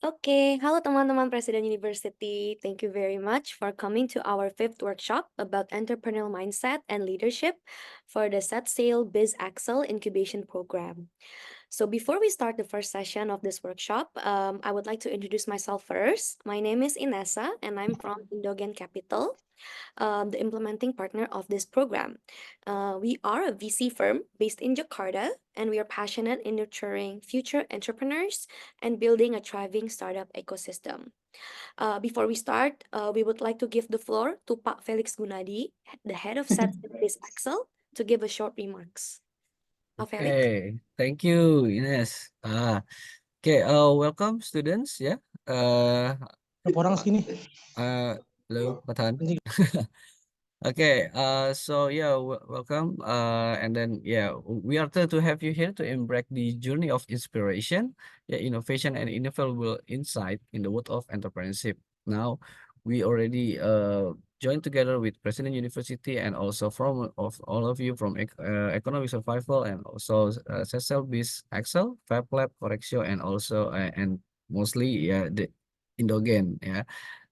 Oke, halo teman-teman Presiden University. Thank you very much for coming to our fifth workshop about entrepreneurial mindset and leadership for the Set Sail Biz Axel Incubation Program. So before we start the first session of this workshop, I would like to introduce myself first. My name is Inessa, and I'm from Indogen Capital, the implementing partner of this program. We are a VC firm based in Jakarta, and we are passionate in nurturing future entrepreneurs and building a thriving startup ecosystem. Before we start, we would like to give the floor to Pak Felix Gunadi, the head of Space Axel, to give a short remarks. Pak Felix? Okay, thank you, Ines. Welcome students. Yeah. Berapa orang sini? Hello, Patan. Anjing. Okay, welcome. And then, we are thrilled to have you here to embark the journey of inspiration, innovation, and invaluable insight in the world of entrepreneurship. Now, we already joined together with President University and also from of all of you from Economic Survival and also Cecil Biz Axel, Fab Lab, Correctio, and also and mostly the Indogen. Yeah.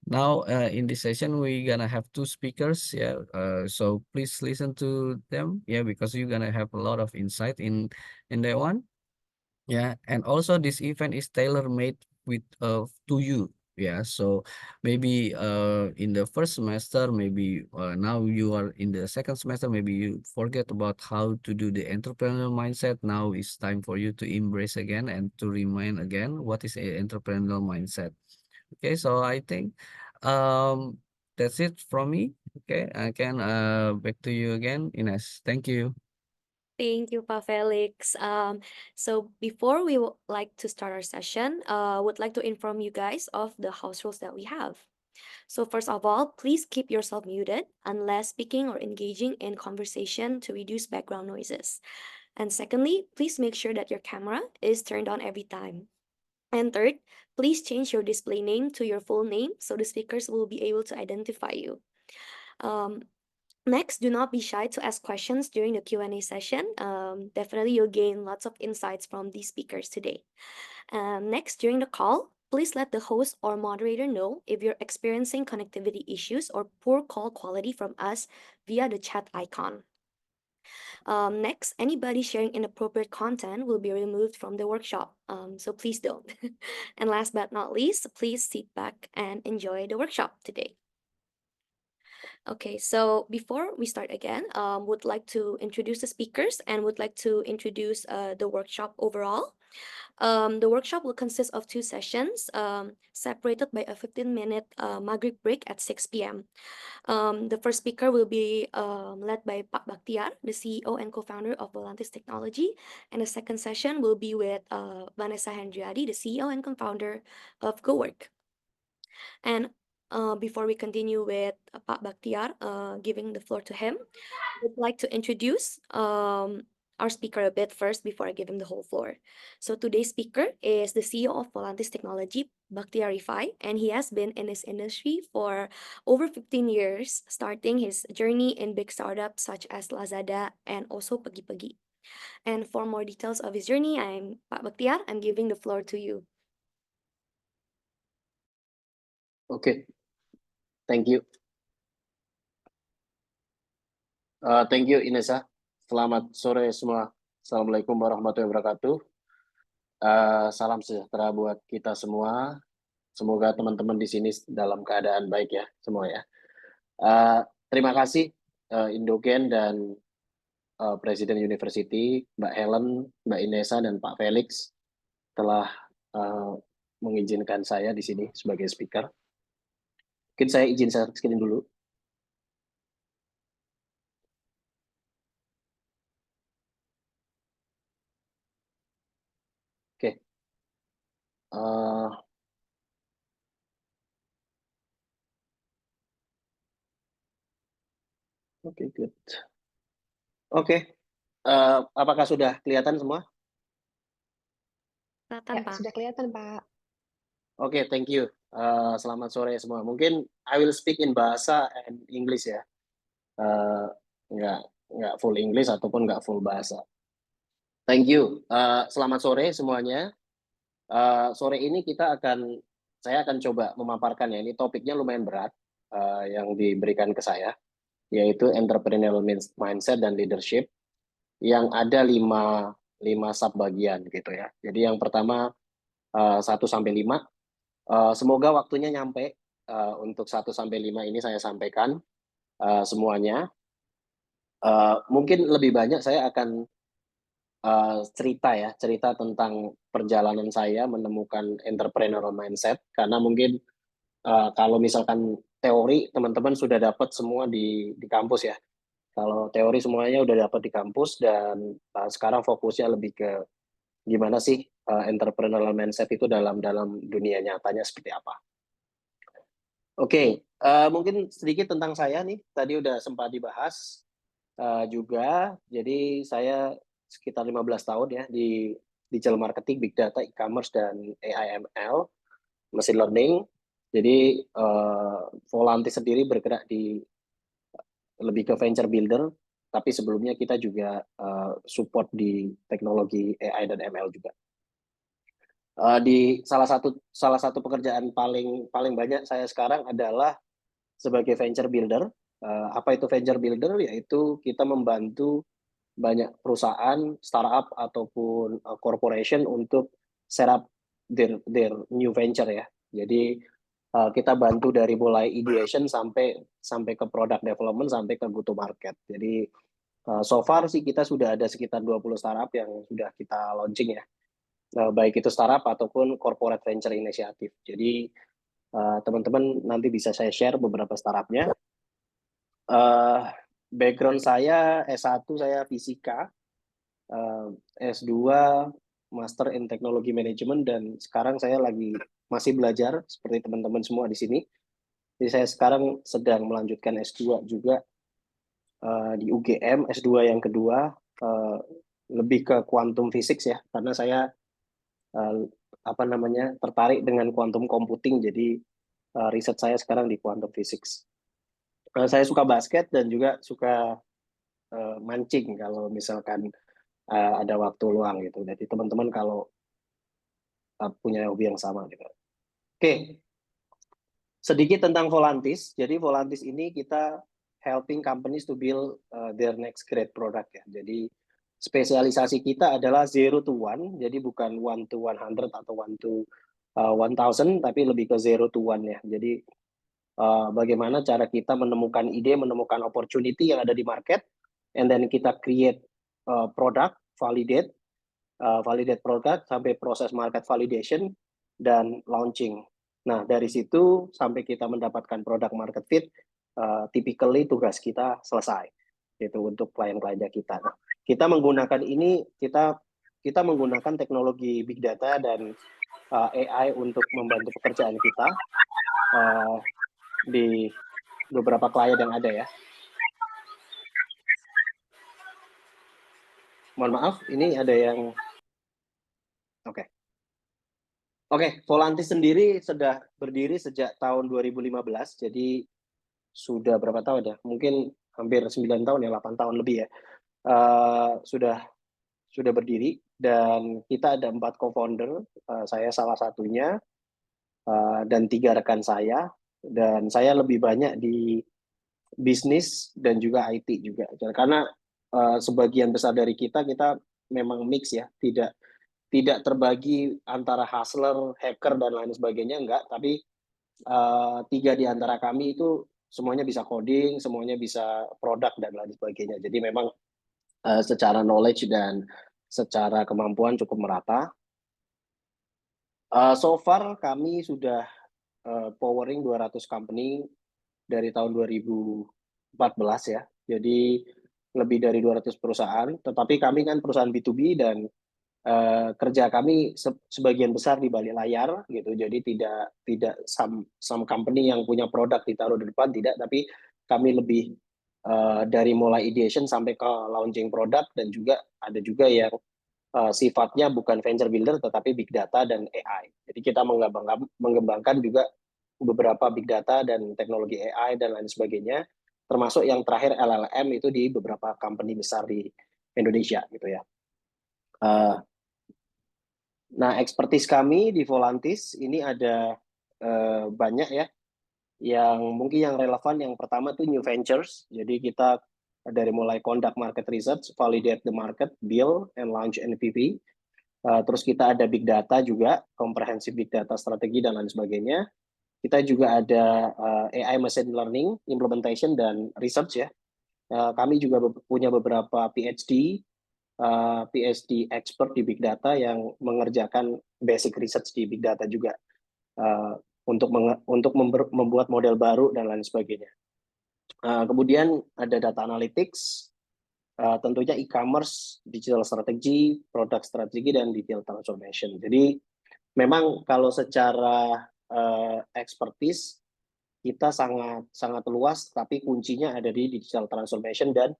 Now, in this session, we're gonna have two speakers. So please listen to them. Because you're gonna have a lot of insight in that one. And also this event is tailor-made with to you. So maybe in the first semester, maybe now you are in the second semester, maybe you forget about how to do the entrepreneurial mindset. Now it's time for you to embrace again and to remind again what is a entrepreneurial mindset. Okay, so I think um that's it from me. Okay, I can back to you again, Ines. Thank you. Thank you, Pa Felix. So before we would like to start our session, would like to inform you guys of the house rules that we have. So first of all, please keep yourself muted unless speaking or engaging in conversation to reduce background noises. And secondly, please make sure that your camera is turned on every time. And third, please change your display name to your full name so the speakers will be able to identify you. Um, Next, do not be shy to ask questions during the Q&A session. Definitely, you'll gain lots of insights from these speakers today. Next, during the call, please let the host or moderator know if you're experiencing connectivity issues or poor call quality from us via the chat icon. Next, anybody sharing inappropriate content will be removed from the workshop, so please don't. And last but not least, please sit back and enjoy the workshop today. Okay, so before we start again, would like to introduce the speakers and would like to introduce the workshop overall. The workshop will consist of two sessions, separated by a 15-minute Maghrib break at 6 p.m. The first speaker will be led by Pak Bakhtiar, the CEO and co-founder of Volantis Technology, and the second session will be with Vanessa Hendriadi, the CEO and co-founder of GoWork. And before we continue with Pak Bakhtiar, giving the floor to him, I would like to introduce our speaker a bit first before I give him the whole floor. So today's speaker is the CEO of Volantis Technology, Bakhtiar Rifai, and he has been in this industry for over 15 years, starting his journey in big startups such as Lazada and also Pagi-Pagi. And for more details of his journey, I'm Pak Bakhtiar. I'm giving the floor to you. Okay, thank you. Thank you, Inessa. Selamat sore semua. Assalamualaikum warahmatullahi wabarakatuh. Salam sejahtera buat kita semua. Semoga teman-teman di sini dalam keadaan baik ya semua ya. Terima kasih Indogen dan Presiden University, Mbak Helen, Mbak Inessa, dan Pak Felix telah mengizinkan saya di sini sebagai speaker. Mungkin saya izin share screen dulu. Oke. Oke, good. Oke. Apakah sudah kelihatan semua? Kelihatan, Pak. Sudah kelihatan, Pak. Oke, thank you. Selamat sore semua. Mungkin I will speak in bahasa and English ya. Nggak full English ataupun nggak full bahasa. Thank you. Selamat sore semuanya. Sore ini saya akan coba memaparkan ya, ini topiknya lumayan berat yang diberikan ke saya, yaitu entrepreneurial mindset dan leadership yang ada lima sub-bagian gitu ya. Jadi yang pertama 1-5. Semoga waktunya nyampe untuk 1-5 ini saya sampaikan semuanya. Mungkin lebih banyak saya akan cerita tentang perjalanan saya menemukan entrepreneurial mindset, karena mungkin kalau misalkan teori teman-teman sudah dapat semua di kampus ya. Kalau teori semuanya udah dapat di kampus, dan sekarang fokusnya lebih ke gimana sih entrepreneurial mindset itu dalam dunia nyatanya seperti apa. Oke, mungkin sedikit tentang saya nih, tadi udah sempat dibahas juga. Jadi saya sekitar 15 tahun ya di digital marketing, big data, e-commerce, dan AI ML, machine learning. Jadi Volantis sendiri bergerak di lebih ke venture builder, tapi sebelumnya kita juga support di teknologi AI dan ML juga. Di salah satu pekerjaan paling banyak saya sekarang adalah sebagai venture builder. Apa itu venture builder? Yaitu kita membantu banyak perusahaan, startup ataupun corporation untuk set up their new venture ya. Jadi kita bantu dari mulai ideation sampai ke product development sampai ke go to market. Jadi so far sih kita sudah ada sekitar 20 startup yang sudah kita launching ya. Baik itu startup ataupun corporate venture initiative. Jadi teman-teman nanti bisa saya share beberapa startupnya. Background saya S1 saya fisika, S2 Master in Technology Management, dan sekarang saya masih belajar seperti teman-teman semua di sini. Jadi saya sekarang sedang melanjutkan S2 juga di UGM, S2 yang kedua, lebih ke quantum physics ya, karena saya tertarik dengan quantum computing, jadi riset saya sekarang di quantum physics. Saya suka basket dan juga suka mancing kalau misalkan ada waktu luang gitu. Jadi teman-teman kalau punya hobi yang sama gitu. Oke, sedikit tentang Volantis. Jadi Volantis ini kita helping companies to build their next great product ya. Jadi spesialisasi kita adalah 0 to 1, jadi bukan 1 to 100 atau 1 to 1000, tapi lebih ke 0 to 1 ya. Jadi bagaimana cara kita menemukan ide, menemukan opportunity yang ada di market, and then kita create product, validate product sampai proses market validation dan launching. Nah, dari situ sampai kita mendapatkan product market fit, typically tugas kita selesai gitu untuk klien-kliennya kita. Nah, kita menggunakan teknologi big data dan AI untuk membantu pekerjaan kita di beberapa klien yang ada ya. Mohon maaf, ini ada yang Oke, Volantis sendiri sudah berdiri sejak tahun 2015, jadi sudah berapa tahun ya? Mungkin hampir 9 tahun ya, 8 tahun lebih ya. Sudah berdiri, dan kita ada 4 co-founder, saya salah satunya, dan 3 rekan saya, dan saya lebih banyak di bisnis dan juga IT juga. Karena sebagian besar dari kita memang mix ya, tidak terbagi antara hustler, hacker, dan lain sebagainya, enggak. Tapi 3 di antara kami itu semuanya bisa coding, semuanya bisa produk, dan lain sebagainya. Jadi memang secara knowledge dan secara kemampuan cukup merata. So far kami sudah powering 200 company dari tahun 2014 ya. Jadi lebih dari 200 perusahaan, tetapi kami kan perusahaan B2B, dan kerja kami sebagian besar di balik layar gitu. Jadi tidak some company yang punya produk ditaruh di depan, tidak, tapi kami lebih dari mulai ideation sampai ke launching produk, dan juga ada juga yang sifatnya bukan venture builder tetapi big data dan AI. Jadi kita mengembangkan juga beberapa big data dan teknologi AI dan lain sebagainya, termasuk yang terakhir LLM itu di beberapa company besar di Indonesia gitu ya. Nah, expertise kami di Volantis ini ada banyak ya. Yang mungkin yang relevan yang pertama tuh new ventures. Jadi kita dari mulai conduct market research, validate the market, build and launch MVP. Terus kita ada big data juga, comprehensive big data strategi dan lain sebagainya. Kita juga ada AI machine learning, implementation dan research ya. Kami juga punya beberapa PhD expert di big data yang mengerjakan basic research di big data juga untuk membuat model baru dan lain sebagainya. Kemudian ada data analytics, tentunya e-commerce, digital strategy, product strategi dan digital transformation. Jadi memang kalau secara expertise kita sangat luas, tapi kuncinya ada di digital transformation dan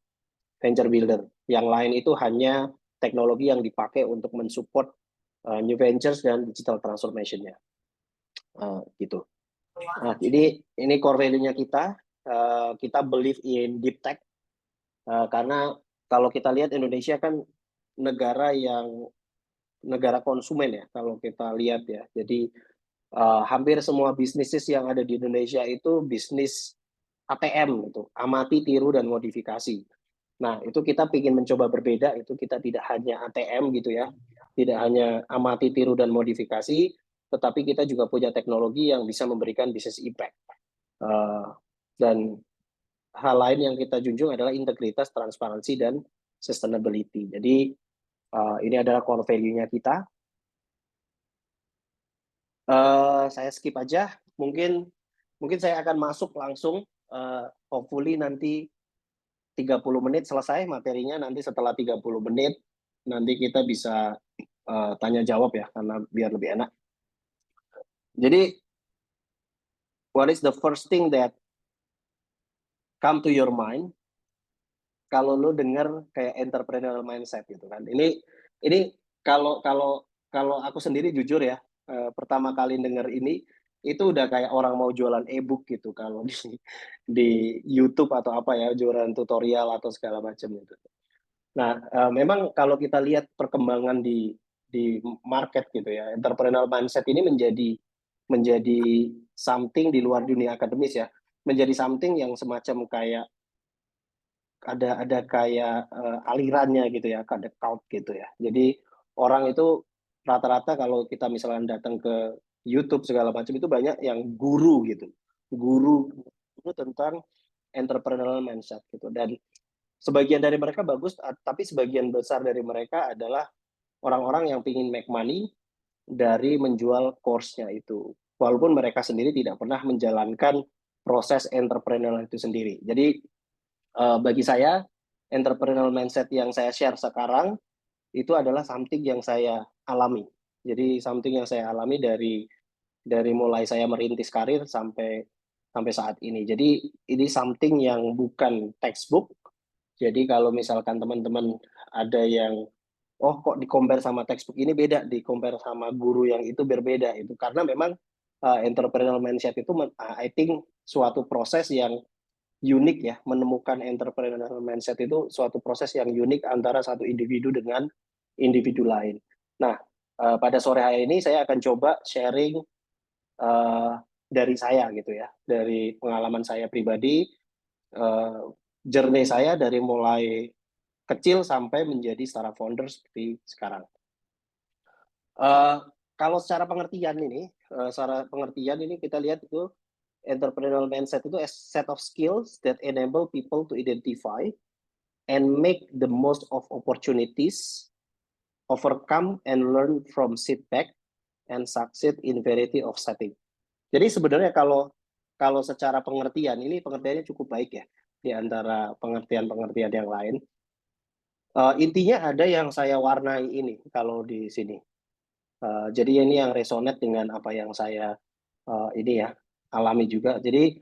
venture builder. Yang lain itu hanya teknologi yang dipakai untuk mensupport new ventures dan digital transformation-nya. Gitu. Nah, jadi ini core value-nya kita believe in deep tech, karena kalau kita lihat Indonesia kan negara konsumen ya, kalau kita lihat ya. Jadi hampir semua bisnis yang ada di Indonesia itu bisnis ATM gitu, amati, tiru, dan modifikasi. Nah, itu kita ingin mencoba berbeda, itu kita tidak hanya ATM gitu ya, tidak hanya amati, tiru, dan modifikasi, tetapi kita juga punya teknologi yang bisa memberikan business impact. Dan hal lain yang kita junjung adalah integritas, transparansi, dan sustainability. Jadi ini adalah core value-nya kita. Saya skip aja, mungkin saya akan masuk langsung, hopefully nanti 30 menit selesai materinya, nanti setelah 30 menit nanti kita bisa tanya jawab ya, karena biar lebih enak. Jadi what is the first thing that come to your mind kalau lo dengar kayak entrepreneurial mindset gitu kan? Ini kalau aku sendiri jujur ya, pertama kali dengar ini itu udah kayak orang mau jualan e-book gitu kalau di YouTube atau apa ya, jualan tutorial atau segala macam gitu. Nah, memang kalau kita lihat perkembangan di market gitu ya, entrepreneurial mindset ini menjadi something di luar dunia akademis ya, menjadi something yang semacam kayak ada kayak alirannya gitu ya, ada cult gitu ya. Jadi orang itu rata-rata kalau kita misalnya datang ke YouTube segala macam itu banyak yang guru gitu, guru tentang entrepreneurial mindset gitu. Dan sebagian dari mereka bagus, tapi sebagian besar dari mereka adalah orang-orang yang ingin make money dari menjual course-nya itu. Walaupun mereka sendiri tidak pernah menjalankan proses entrepreneurial itu sendiri. Jadi bagi saya, entrepreneurial mindset yang saya share sekarang itu adalah something yang saya alami. Jadi something yang saya alami dari mulai saya merintis karir sampai saat ini. Jadi ini something yang bukan textbook. Jadi kalau misalkan teman-teman ada yang kok di-compare sama textbook ini beda, di-compare sama guru yang itu berbeda, itu karena memang entrepreneurial mindset itu I think suatu proses yang unik ya, menemukan entrepreneurial mindset itu suatu proses yang unik antara satu individu dengan individu lain. Nah, pada sore hari ini saya akan coba sharing dari saya gitu ya, dari pengalaman saya pribadi, journey saya dari mulai kecil sampai menjadi startup founder seperti sekarang. Kalau secara pengertian ini kita lihat itu entrepreneurial mindset itu a set of skills that enable people to identify and make the most of opportunities, overcome and learn from setback, and succeed in variety of setting. Jadi sebenarnya kalau secara pengertian, ini pengertiannya cukup baik ya, di antara pengertian-pengertian yang lain. Intinya ada yang saya warnai ini kalau di sini. Jadi ini yang resonate dengan apa yang saya ini ya alami juga. Jadi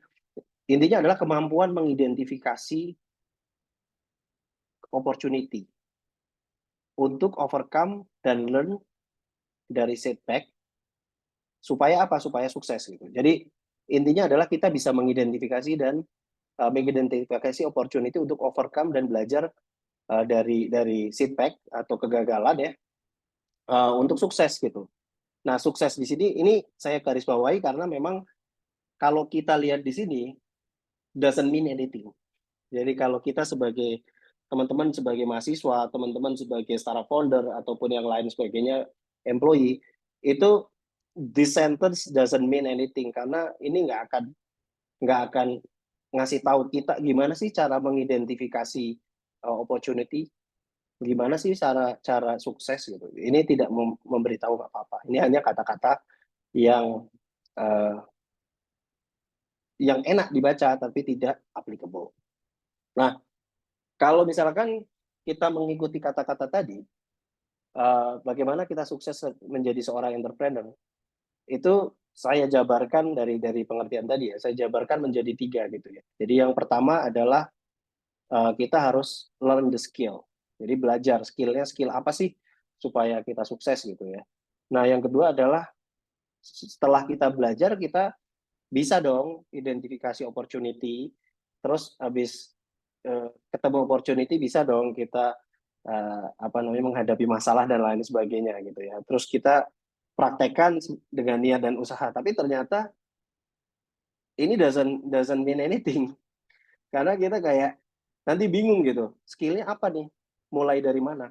intinya adalah kemampuan mengidentifikasi opportunity untuk overcome dan learn dari setback supaya apa? Supaya sukses gitu. Jadi intinya adalah kita bisa mengidentifikasi dan mengidentifikasi opportunity untuk overcome dan belajar dari setback atau kegagalan ya, untuk sukses gitu. Nah, sukses di sini ini saya garis bawahi karena memang kalau kita lihat di sini doesn't mean anything. Jadi kalau kita sebagai teman-teman sebagai mahasiswa, teman-teman sebagai startup founder ataupun yang lain sebagainya employee, itu this sentence doesn't mean anything karena ini nggak akan ngasih tahu kita gimana sih cara mengidentifikasi opportunity, gimana sih cara sukses gitu. Ini tidak memberitahu apa-apa. Ini hanya kata-kata yang enak dibaca tapi tidak applicable. Nah, kalau misalkan kita mengikuti kata-kata tadi, bagaimana kita sukses menjadi seorang entrepreneur, itu saya jabarkan dari pengertian tadi ya, saya jabarkan menjadi 3 gitu ya. Jadi yang pertama adalah kita harus learn the skill. Jadi belajar skill-nya, skill apa sih supaya kita sukses gitu ya. Nah, yang kedua adalah setelah kita belajar, kita bisa dong identifikasi opportunity, terus habis ketemu opportunity bisa dong kita menghadapi masalah dan lain sebagainya gitu ya. Terus kita praktekkan dengan niat dan usaha. Tapi ternyata ini doesn't mean anything karena kita kayak nanti bingung gitu. Skillnya apa nih? Mulai dari mana?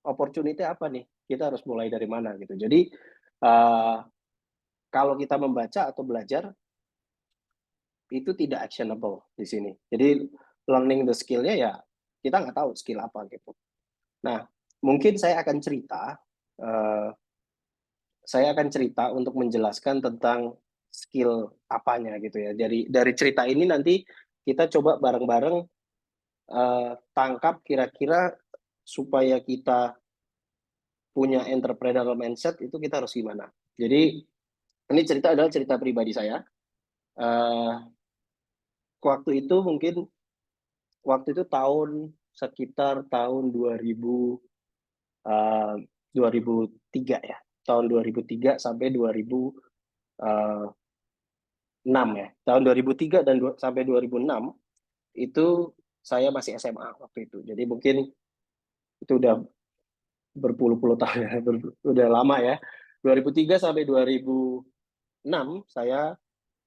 Opportunity apa nih? Kita harus mulai dari mana gitu. Jadi kalau kita membaca atau belajar itu tidak actionable di sini. Jadi learning the skill-nya ya kita nggak tahu skill apa gitu. Nah, mungkin saya akan cerita untuk menjelaskan tentang skill apanya gitu ya. Dari cerita ini nanti kita coba bareng-bareng tangkap kira-kira supaya kita punya entrepreneurial mindset itu kita harus gimana. Jadi ini cerita adalah cerita pribadi saya. Waktu itu sekitar tahun 2003 ya. Tahun 2003 sampai 2006 ya. Tahun 2003 sampai 2006 itu saya masih SMA waktu itu. Jadi mungkin itu udah berpuluh-puluh tahun ya, udah lama ya. 2003 sampai 2006 saya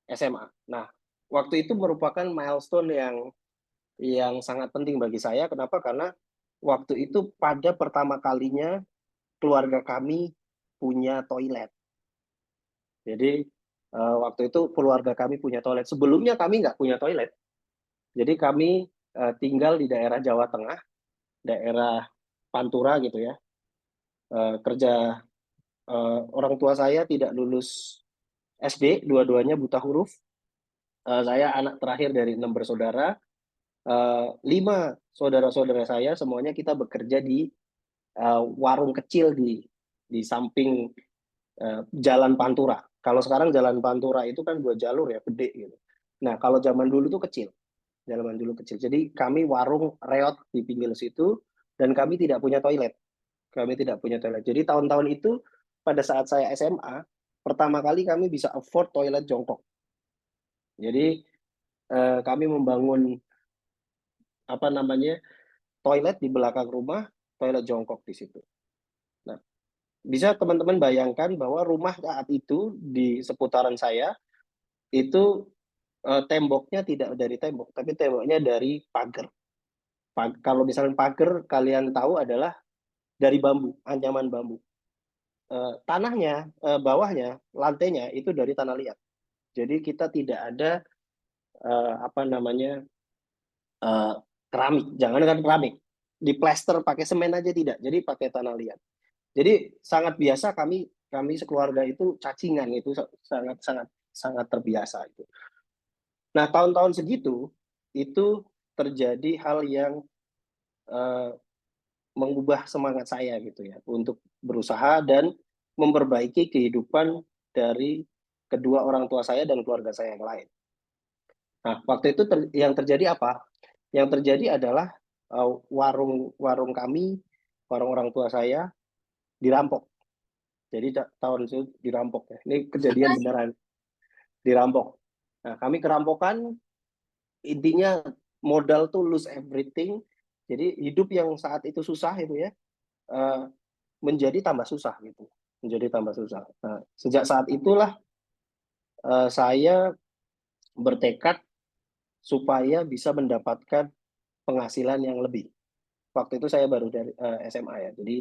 SMA. Nah, waktu itu merupakan milestone yang sangat penting bagi saya. Kenapa? Karena waktu itu pada pertama kalinya keluarga kami punya toilet. Jadi waktu itu keluarga kami punya toilet. Sebelumnya kami nggak punya toilet. Jadi kami tinggal di daerah Jawa Tengah, daerah Pantura gitu ya. Orang tua saya tidak lulus SD, dua-duanya buta huruf. Saya anak terakhir dari 6 bersaudara. 5 saudara-saudara saya semuanya kita bekerja di warung kecil di samping Jalan Pantura. Kalau sekarang Jalan Pantura itu kan 2 jalur ya, gede gitu. Nah, kalau zaman dulu tuh kecil. Zaman dulu kecil. Jadi kami warung reot di pinggir situ dan kami tidak punya toilet. Jadi tahun-tahun itu pada saat saya SMA, pertama kali kami bisa afford toilet jongkok. Jadi kami membangun toilet di belakang rumah, toilet jongkok di situ. Nah, bisa teman-teman bayangkan bahwa rumah saat itu di seputaran saya itu temboknya tidak dari tembok, tapi temboknya dari pagar. Kalau misalnya pagar kalian tahu adalah dari bambu, anyaman bambu. Tanahnya, bawahnya, lantainya itu dari tanah liat. Jadi kita tidak ada keramik, jangankan keramik, di plester pakai semen aja tidak, jadi pakai tanah liat. Jadi sangat biasa kami sekeluarga itu cacingan, itu sangat terbiasa itu. Nah, tahun-tahun segitu itu terjadi hal yang mengubah semangat saya gitu ya untuk berusaha dan memperbaiki kehidupan dari kedua orang tua saya dan keluarga saya yang lain. Nah, waktu itu yang terjadi apa? Yang terjadi adalah warung kami, warung orang tua saya dirampok. Jadi tahun itu dirampok ya. Ini kejadian beneran dirampok. Nah, kami kerampokan, intinya modal tuh lose everything. Jadi hidup yang saat itu susah itu ya, menjadi tambah susah gitu, menjadi tambah susah. Nah, sejak saat itulah saya bertekad supaya bisa mendapatkan penghasilan yang lebih. Waktu itu saya baru dari SMA ya, jadi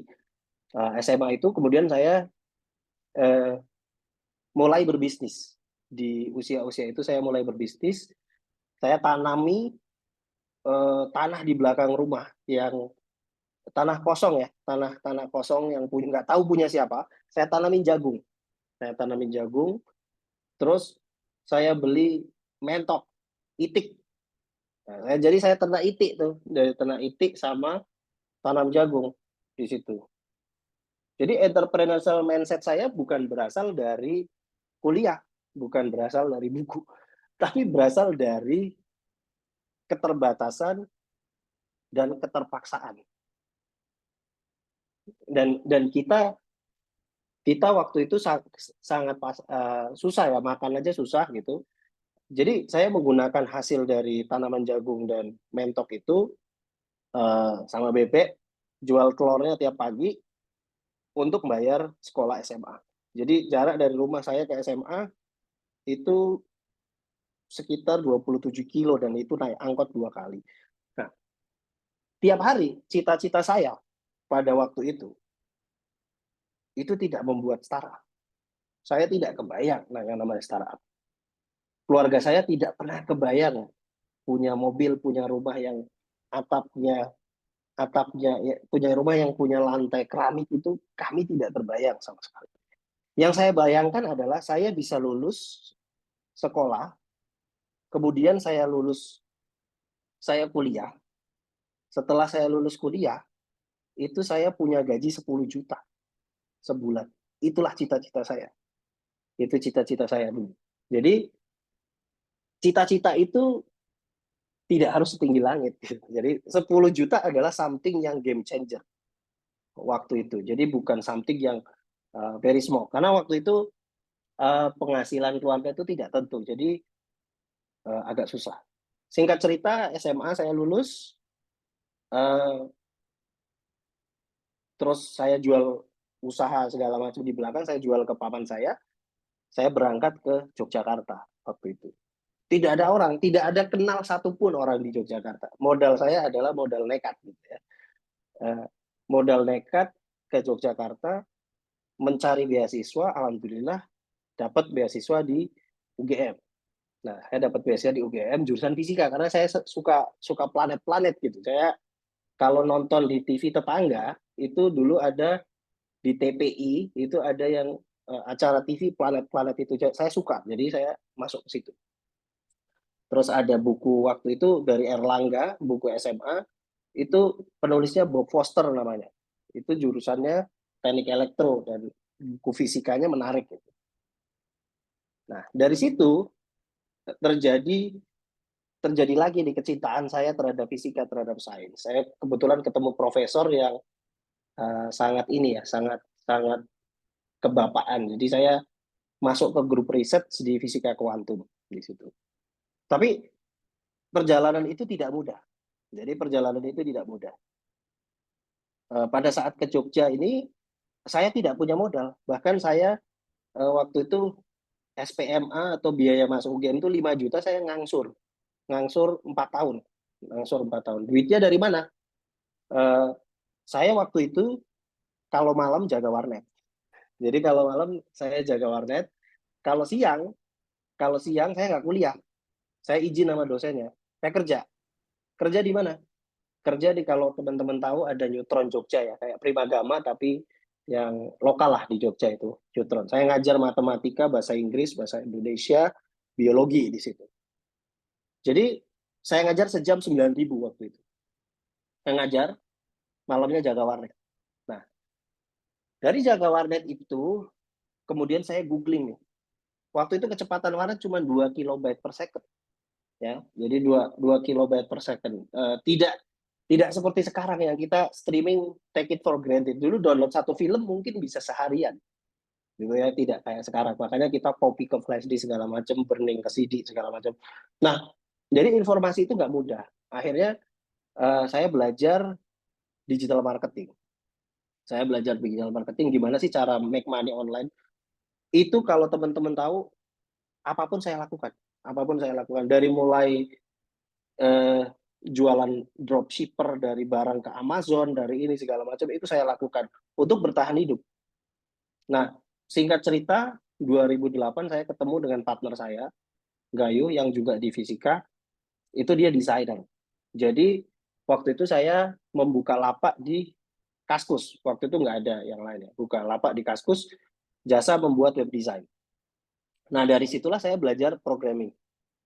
SMA itu kemudian saya eh, mulai berbisnis. Di usia-usia itu saya mulai berbisnis, saya tanami tanah di belakang rumah yang tanah kosong ya, tanah kosong yang punya nggak tahu punya siapa. Saya tanamin jagung, terus saya beli mentok, itik. Nah, jadi saya ternak itik tuh, dari ternak itik sama tanam jagung di situ. Jadi entrepreneurial mindset saya bukan berasal dari kuliah, bukan berasal dari buku, tapi berasal dari keterbatasan dan keterpaksaan. Dan kita waktu itu sangat susah ya, makan aja susah gitu. Jadi saya menggunakan hasil dari tanaman jagung dan mentok itu sama bebek, jual telurnya tiap pagi untuk bayar sekolah SMA. Jadi jarak dari rumah saya ke SMA itu sekitar 27 kilo dan itu naik angkot 2 kali. Nah, tiap hari cita-cita saya pada waktu itu tidak membuat startup. Saya tidak kebayang yang namanya startup. Keluarga saya tidak pernah kebayang punya mobil, punya rumah yang atapnya ya, punya rumah yang punya lantai keramik, itu kami tidak terbayang sama sekali. Yang saya bayangkan adalah saya bisa lulus sekolah, kemudian saya kuliah. Setelah saya lulus kuliah, itu saya punya gaji 10 juta sebulan. Itulah cita-cita saya. Itu cita-cita saya dulu. Jadi cita-cita itu tidak harus setinggi langit. Jadi 10 juta adalah something yang game changer waktu itu. Jadi bukan something yang very small. Karena waktu itu penghasilan keluarga itu tidak tentu. Jadi agak susah. Singkat cerita, SMA saya lulus, terus saya jual usaha segala macam di belakang, saya jual ke paman saya berangkat ke Yogyakarta waktu itu. Tidak ada orang, tidak ada kenal satupun orang di Yogyakarta. Modal saya adalah modal nekat gitu ya. Modal nekat ke Yogyakarta, mencari beasiswa, alhamdulillah dapat beasiswa di UGM. Nah, saya dapat beasiswa di UGM jurusan fisika karena saya suka planet-planet gitu. Saya kalau nonton di TV tetangga itu dulu ada di TPI itu ada yang acara TV planet-planet itu, saya suka, jadi saya masuk ke situ. Terus ada buku waktu itu dari Erlangga, buku SMA, itu penulisnya Bob Foster namanya. Itu jurusannya teknik elektro dan buku fisikanya menarik. Nah, dari situ terjadi lagi nih kecintaan saya terhadap fisika, terhadap sains. Saya kebetulan ketemu profesor yang sangat sangat kebapaan. Jadi saya masuk ke grup riset di fisika kuantum di situ. Tapi perjalanan itu tidak mudah. Jadi perjalanan itu tidak mudah. Pada saat ke Jogja ini, saya tidak punya modal. Bahkan saya waktu itu SPMA atau biaya masuk UGM itu 5 juta, saya ngangsur 4 tahun. Ngangsur 4 tahun. Duitnya dari mana? Saya waktu itu kalau malam jaga warnet. Jadi kalau malam saya jaga warnet, kalau siang saya nggak kuliah. Saya izin sama dosennya. Saya kerja di mana? Kerja di, kalau teman-teman tahu ada Neutron Jogja ya, kayak Primagama tapi yang lokal lah di Jogja itu, Neutron. Saya ngajar matematika, bahasa Inggris, bahasa Indonesia, biologi di situ. Jadi saya ngajar sejam 9.000 waktu itu. Saya ngajar, malamnya jaga warnet. Nah, dari jaga warnet itu, kemudian saya googling nih. Waktu itu kecepatan warnet cuma 2 kilobyte per second. Ya, jadi 2 kilobyte per second. Tidak seperti sekarang yang kita streaming take it for granted. Dulu download satu film mungkin bisa seharian, gitu ya. Tidak kayak sekarang. Makanya kita copy ke flash disk segala macam, burning ke CD segala macam. Nah, jadi informasi itu nggak mudah. Akhirnya saya belajar digital marketing. Saya belajar digital marketing, gimana sih cara make money online. Itu kalau teman-teman tahu, apapun saya lakukan. Apapun saya lakukan. Dari mulai jualan dropshipper, dari barang ke Amazon, dari ini segala macam, itu saya lakukan untuk bertahan hidup. Nah, singkat cerita, 2008 saya ketemu dengan partner saya, Gayu, yang juga di Fisika, itu dia desainer. Jadi, waktu itu saya membuka lapak di Kaskus. Waktu itu nggak ada yang lain ya. Buka lapak di Kaskus, jasa membuat web design. Nah, dari situlah saya belajar programming.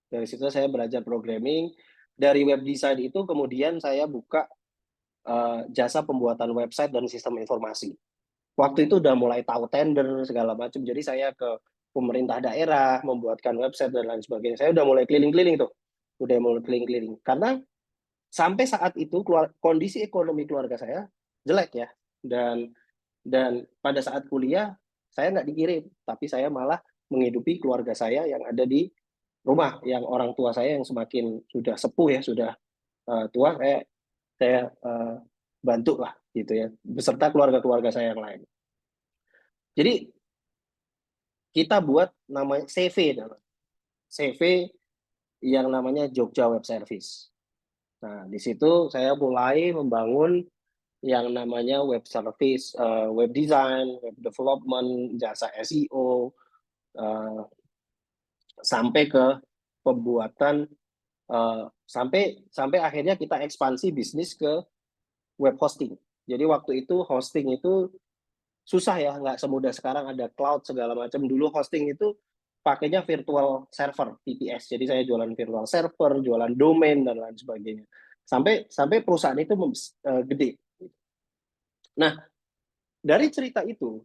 Dari situ saya belajar programming. Dari web design itu kemudian saya buka jasa pembuatan website dan sistem informasi. Waktu itu udah mulai tahu tender segala macam. Jadi saya ke pemerintah daerah membuatkan website dan lain sebagainya. Saya udah mulai keliling-keliling tuh. Udah mulai keliling-keliling. Karena sampai saat itu kondisi ekonomi keluarga saya jelek ya. Dan pada saat kuliah saya nggak dikirim, tapi saya malah menghidupi keluarga saya yang ada di rumah, yang orang tua saya yang semakin sudah sepuh ya, sudah tua, saya bantu lah gitu ya, beserta keluarga-keluarga saya yang lain. Jadi kita buat namanya CV yang namanya Jogja Web Service. Nah, di situ saya mulai membangun yang namanya web service, web design, web development, jasa SEO, sampai ke pembuatan, sampai akhirnya kita ekspansi bisnis ke web hosting. Jadi waktu itu hosting itu susah ya, nggak semudah sekarang ada cloud segala macam. Dulu hosting itu pakainya virtual server, VPS. Jadi saya jualan virtual server, jualan domain dan lain sebagainya. Sampai perusahaan itu gede. Nah, dari cerita itu,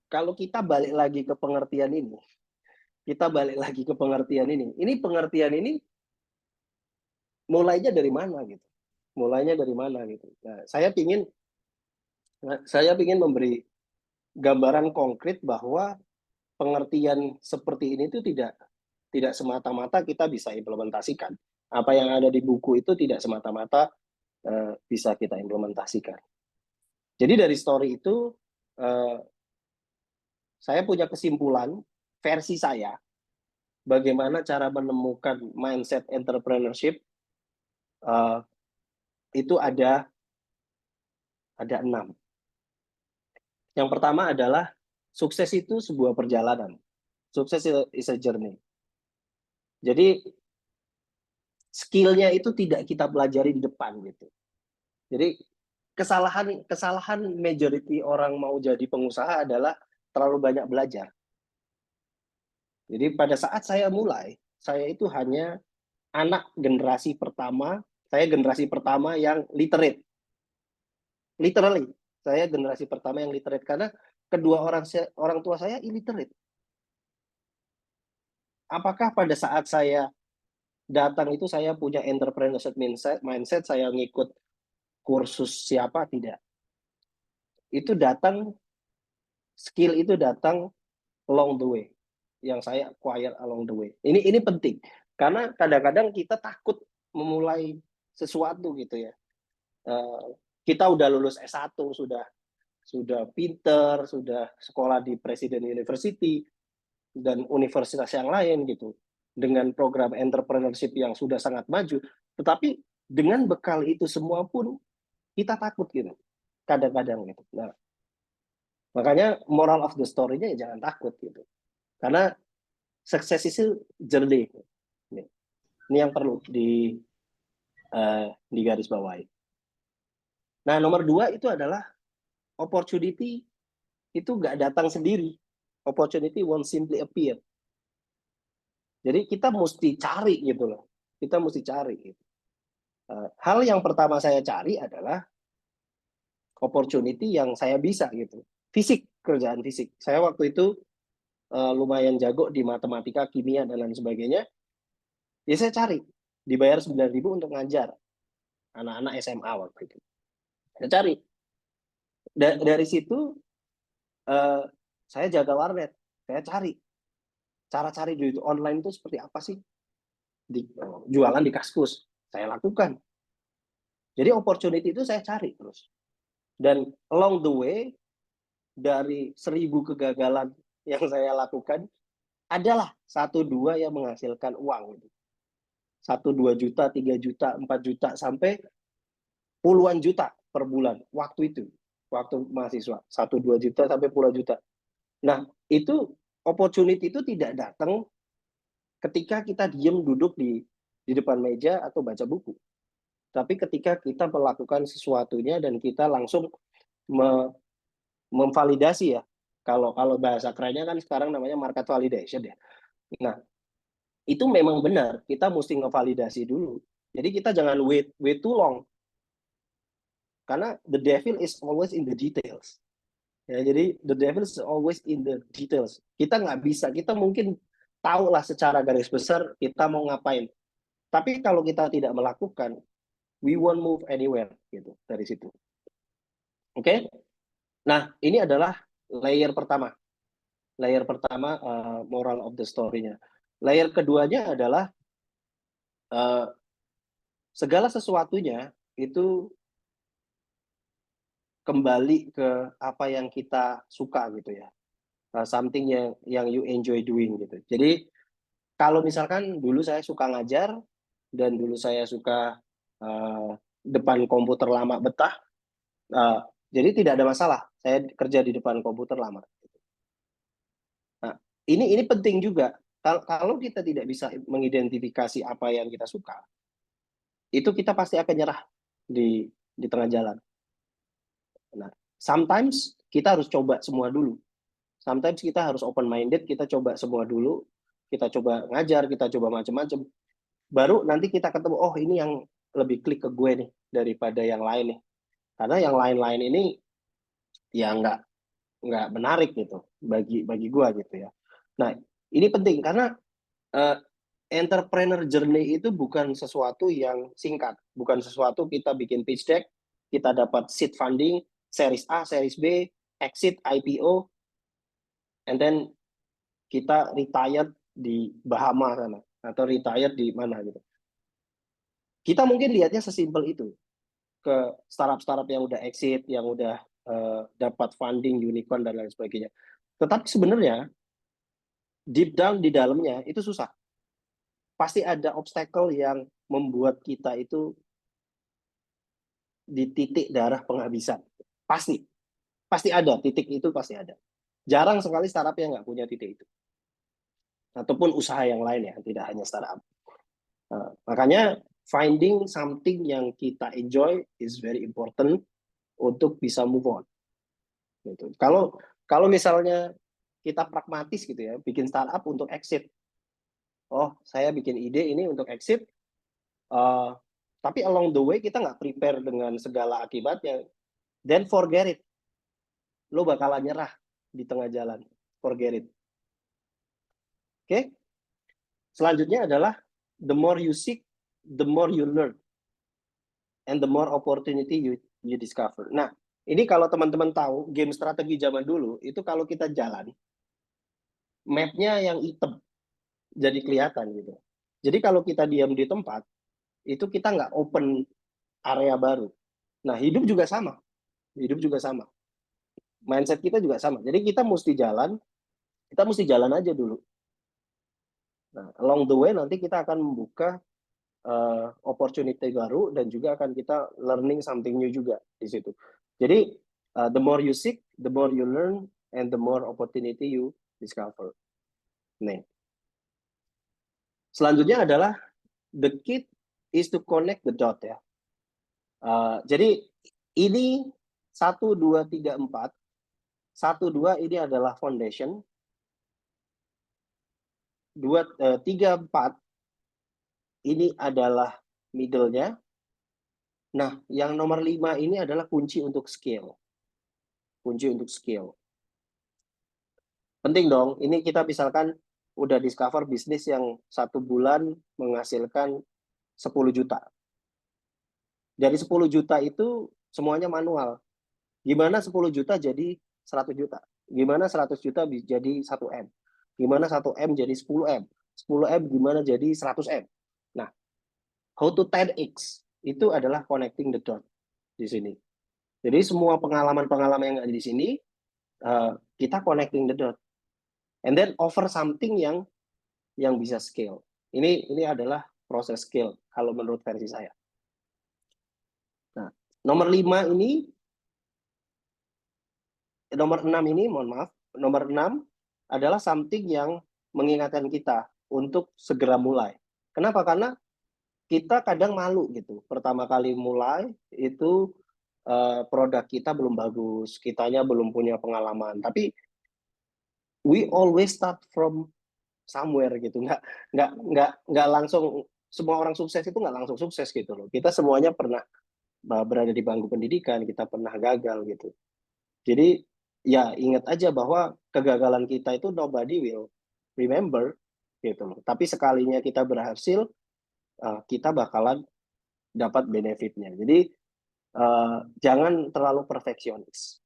kalau kita balik lagi ke pengertian ini, ini pengertian ini mulainya dari mana gitu? Nah, saya ingin memberi gambaran konkret bahwa pengertian seperti ini itu tidak semata-mata kita bisa implementasikan. Apa yang ada di buku itu tidak semata-mata bisa kita implementasikan. Jadi dari story itu saya punya kesimpulan versi saya bagaimana cara menemukan mindset entrepreneurship. Itu ada 6. Yang pertama adalah sukses itu sebuah perjalanan. Sukses is a journey. Jadi skill-nya itu tidak kita pelajari di depan gitu. Jadi kesalahan majority orang mau jadi pengusaha adalah terlalu banyak belajar. Jadi pada saat saya mulai, saya itu hanya anak generasi pertama, saya generasi pertama yang literate. Literally, saya generasi pertama yang literate karena kedua orang tua saya illiterate. Apakah pada saat saya datang itu saya punya entrepreneurship mindset, saya ngikut kursus siapa? Tidak. Itu datang, skill itu datang along the way, yang saya acquire along the way. Ini penting karena kadang-kadang kita takut memulai sesuatu gitu ya. Kita udah lulus S1, sudah pinter, sudah sekolah di Presiden University dan universitas yang lain gitu, dengan program entrepreneurship yang sudah sangat maju, tetapi dengan bekal itu semua pun kita takut gitu kadang-kadang gitu. Nah, makanya moral of the story-nya ya jangan takut gitu, karena sukses itu journey. Ini yang perlu garis bawahi. Nah, nomor 2 itu adalah opportunity itu nggak datang sendiri. Opportunity won't simply appear. Jadi kita mesti cari gitu loh. Kita mesti cari. Gitu. Hal yang pertama saya cari adalah opportunity yang saya bisa gitu. Fisik, kerjaan fisik. Saya waktu itu lumayan jago di matematika, kimia, dan lain sebagainya. Ya saya cari. Dibayar 9.000 untuk ngajar anak-anak SMA waktu itu. Saya cari. Dari situ saya jaga warnet. Saya cari. Cara cari duit online itu seperti apa sih? Jualan di Kaskus. Saya lakukan. Jadi opportunity itu saya cari terus. Dan along the way, dari 1000 kegagalan yang saya lakukan, adalah 1-2 yang menghasilkan uang. 1-2 juta, 3 juta, 4 juta, sampai puluhan juta per bulan waktu itu, waktu mahasiswa. 1-2 juta sampai puluhan juta. Nah, itu opportunity itu tidak datang ketika kita diem duduk di depan meja atau baca buku. Tapi ketika kita melakukan sesuatunya dan kita langsung memvalidasi ya. Kalau bahasa kerennya kan sekarang namanya market validation ya. Nah, itu memang benar, kita mesti ngevalidasi dulu. Jadi kita jangan wait too long. Karena the devil is always in the details. Ya, jadi the devil is always in the details. Kita nggak bisa, kita mungkin tahu lah secara garis besar kita mau ngapain. Tapi kalau kita tidak melakukan, we won't move anywhere gitu dari situ. Oke? Nah, ini adalah layer pertama. Layer pertama moral of the story-nya. Layer keduanya adalah segala sesuatunya itu kembali ke apa yang kita suka gitu ya. Something yang you enjoy doing gitu. Jadi kalau misalkan dulu saya suka ngajar dan dulu saya suka depan komputer lama betah, jadi tidak ada masalah saya kerja di depan komputer lama. Nah, ini penting juga. Kalau kita tidak bisa mengidentifikasi apa yang kita suka, itu kita pasti akan nyerah di tengah jalan. Nah, sometimes kita harus coba semua dulu. Sometimes kita harus open minded, kita coba semua dulu, kita coba ngajar, kita coba macam-macam. Baru nanti kita ketemu, oh ini yang lebih klik ke gue nih daripada yang lain nih. Karena yang lain-lain ini ya nggak menarik gitu bagi gue gitu ya. Nah, ini penting karena entrepreneur journey itu bukan sesuatu yang singkat, bukan sesuatu kita bikin pitch deck, kita dapat seed funding, series A, series B, exit, IPO, and then kita retired di Bahama sana atau retired di mana gitu. Kita mungkin lihatnya sesimpel itu ke startup yang udah exit, yang udah dapat funding unicorn dan lain sebagainya. Tetapi sebenarnya deep down di dalamnya itu susah. Pasti ada obstacle yang membuat kita itu di titik darah penghabisan. Pasti ada titik itu, pasti ada. Jarang sekali startup yang nggak punya titik itu. Ataupun usaha yang lain ya, tidak hanya startup. Makanya finding something yang kita enjoy is very important untuk bisa move on. Gitu. Kalau misalnya kita pragmatis gitu ya, bikin startup untuk exit. Oh, saya bikin ide ini untuk exit, tapi along the way kita nggak prepare dengan segala akibatnya, then forget it. Lo bakalan nyerah di tengah jalan. Forget it. Oke? Selanjutnya adalah the more you seek, the more you learn. And the more opportunity you discover. Nah, ini kalau teman-teman tahu, game strategi zaman dulu, itu kalau kita jalan, map-nya yang hitam, jadi kelihatan gitu. Jadi kalau kita diam di tempat, itu kita nggak open area baru. Nah, hidup juga sama. Mindset kita juga sama. Jadi kita mesti jalan aja dulu. Nah, along the way nanti kita akan membuka opportunity baru dan juga akan kita learning something new juga di situ. Jadi the more you seek, the more you learn, and the more opportunity you discover. Nih. Selanjutnya adalah the key is to connect the dot ya. Jadi ini 1, 2, 3, 4. 1, 2 ini adalah foundation. 3, 4 ini adalah middle-nya. Nah, yang nomor 5 ini adalah kunci untuk scale. Penting dong, ini kita misalkan udah discover bisnis yang 1 bulan menghasilkan 10 juta. Dari 10 juta itu semuanya manual. Gimana 10 juta jadi 100 juta? Gimana 100 juta jadi 1M? Gimana 1M jadi 10M? 10M gimana jadi 100M? Nah, how to 10x itu adalah connecting the dot di sini. Jadi semua pengalaman-pengalaman yang ada di sini kita connecting the dot, and then offer something yang bisa scale. Ini adalah proses scale kalau menurut versi saya. Nah, nomor 6 ini, mohon maaf, nomor 6 adalah something yang mengingatkan kita untuk segera mulai. Kenapa? Karena kita kadang malu gitu. Pertama kali mulai itu produk kita belum bagus, kitanya belum punya pengalaman. Tapi we always start from somewhere gitu. Nggak langsung, semua orang sukses itu nggak langsung sukses gitu loh. Kita semuanya pernah berada di bangku pendidikan, kita pernah gagal gitu. Jadi ya ingat aja bahwa kegagalan kita itu nobody will remember gitu loh. Tapi sekalinya kita berhasil, kita bakalan dapat benefitnya. Jadi jangan terlalu perfeksionis.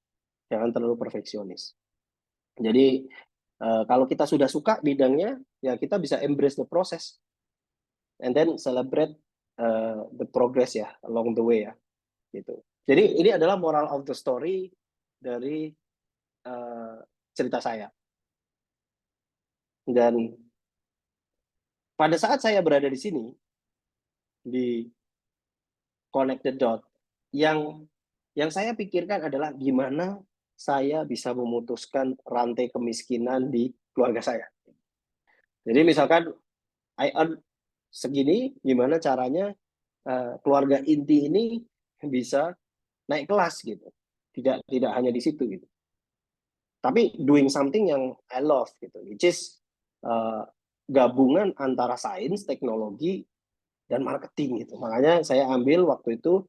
Jadi kalau kita sudah suka bidangnya, ya kita bisa embrace the process and then celebrate the progress ya along the way ya gitu. Jadi ini adalah moral of the story dari cerita saya. Dan pada saat saya berada di sini di Connect the Dot, yang saya pikirkan adalah gimana saya bisa memutuskan rantai kemiskinan di keluarga saya. Jadi misalkan I earn segini, gimana caranya keluarga inti ini bisa naik kelas gitu. Tidak hanya di situ gitu. Tapi doing something yang I love gitu, which is gabungan antara sains, teknologi, dan marketing gitu. Makanya saya ambil waktu itu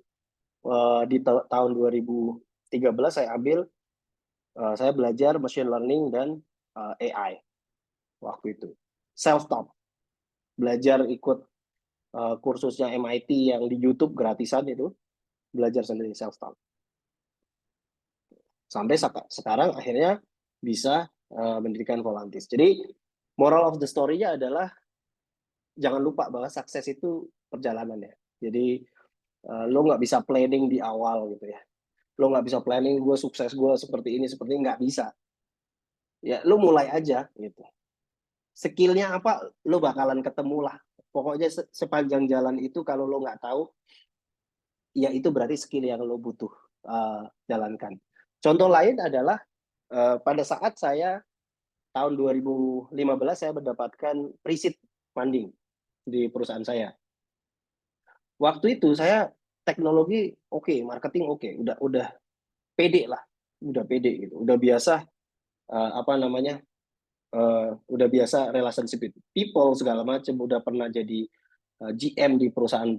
di tahun 2013 saya belajar machine learning dan AI waktu itu. Self-taught. Belajar ikut kursusnya MIT yang di YouTube gratisan itu, belajar sendiri self-taught. Sampai sekarang akhirnya bisa mendirikan Volantis. Jadi moral of the story-nya adalah jangan lupa bahwa sukses itu perjalanan ya. Jadi lo nggak bisa planning di awal gitu ya. Lo nggak bisa planning gue sukses gue seperti ini, nggak bisa. Ya lo mulai aja gitu. Skillnya apa lo bakalan ketemu lah. Pokoknya sepanjang jalan itu kalau lo nggak tahu, ya itu berarti skill yang lo butuh jalankan. Contoh lain adalah pada saat saya tahun 2015 saya mendapatkan pre-seed funding di perusahaan saya. Waktu itu saya teknologi oke, marketing oke, udah pede lah, udah pede gitu, udah biasa udah biasa relationship with people segala macam, udah pernah jadi GM di perusahaan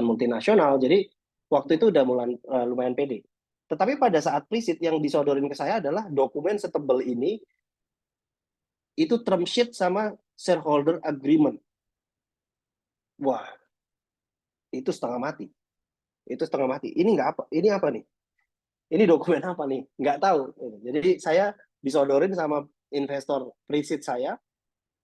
multinasional, jadi waktu itu udah lumayan pede. Tetapi pada saat pre-seed yang disodorin ke saya adalah dokumen setebal ini, itu term sheet sama shareholder agreement. Wah, itu setengah mati. Ini nggak apa? Ini apa nih? Ini dokumen apa nih? Nggak tahu. Jadi saya disodorin sama investor pre-seed saya,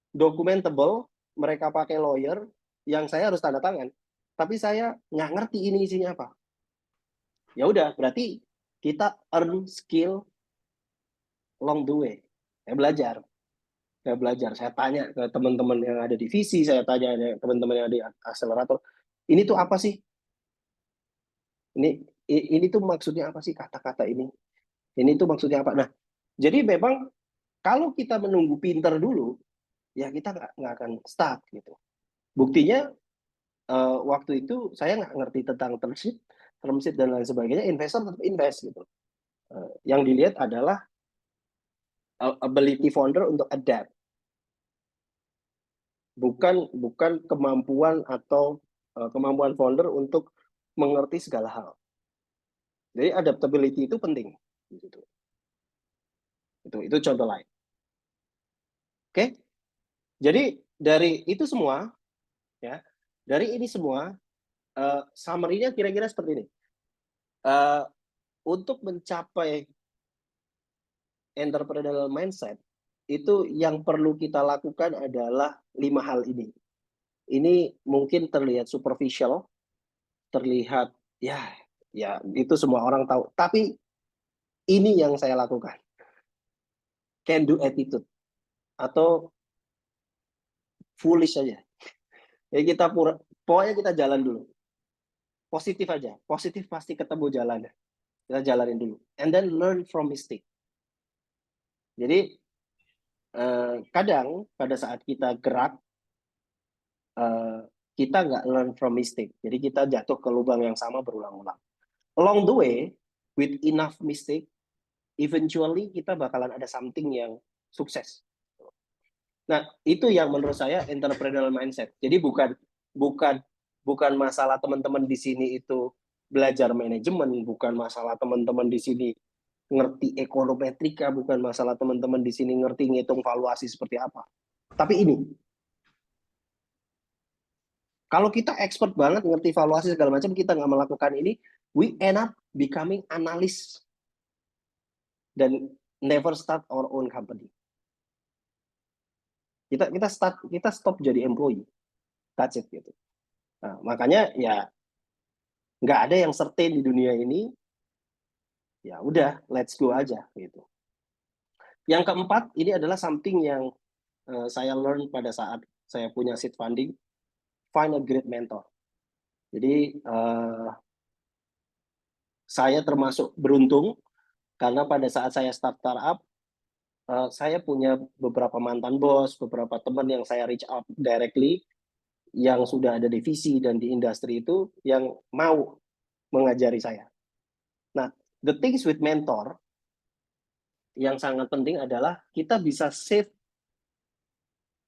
dokumen tebal, mereka pakai lawyer, yang saya harus tanda tangan. Tapi saya nggak ngerti ini isinya apa. Ya udah, berarti kita earn skill along the way. Saya belajar. Saya tanya ke teman-teman yang ada di visi, saya tanya ke teman-teman yang ada di akselerator. Ini tuh apa sih? Ini tuh maksudnya apa sih kata-kata ini? Ini tuh maksudnya apa? Nah, jadi memang kalau kita menunggu pinter dulu, ya kita nggak akan start gitu. Buktinya waktu itu saya nggak ngerti tentang term sheet dan lain sebagainya, investor tetap invest gitu. Yang dilihat adalah ability founder untuk adapt, bukan kemampuan atau kemampuan founder untuk mengerti segala hal. Jadi adaptability itu penting. Gitu. Itu contoh lain. Oke, jadi dari itu semua, ya, dari ini semua, summary-nya kira-kira seperti ini. Untuk mencapai entrepreneurial mindset, itu yang perlu kita lakukan adalah 5 hal ini. Ini mungkin terlihat superficial, terlihat ya Ya, itu semua orang tahu. Tapi ini yang saya lakukan. Can do attitude. Atau foolish aja. Ya kita pokoknya kita jalan dulu. Positif aja. Positif pasti ketemu jalannya. Kita jalanin dulu. And then learn from mistake. Jadi kadang pada saat kita gerak, kita nggak learn from mistake. Jadi kita jatuh ke lubang yang sama berulang-ulang. Along the way, with enough mistake, eventually kita bakalan ada something yang sukses. Nah, itu yang menurut saya entrepreneurial mindset. Jadi bukan masalah teman-teman di sini itu belajar manajemen, bukan masalah teman-teman di sini ngerti ekonometrika, bukan masalah teman-teman di sini ngerti ngitung valuasi seperti apa. Tapi ini, kalau kita expert banget ngerti valuasi segala macam, kita nggak melakukan ini, we end up becoming analyst dan never start our own company. Kita stop jadi employee. That's it gitu. Nah, makanya ya nggak ada yang certain di dunia ini. Ya udah, let's go aja gitu. Yang keempat, ini adalah something yang saya learn pada saat saya punya seed funding. Find a great mentor. Jadi saya termasuk beruntung karena pada saat saya start startup, saya punya beberapa mantan bos, beberapa teman yang saya reach out directly, yang sudah ada divisi dan di industri itu yang mau mengajari saya. Nah, the things with mentor yang sangat penting adalah kita bisa save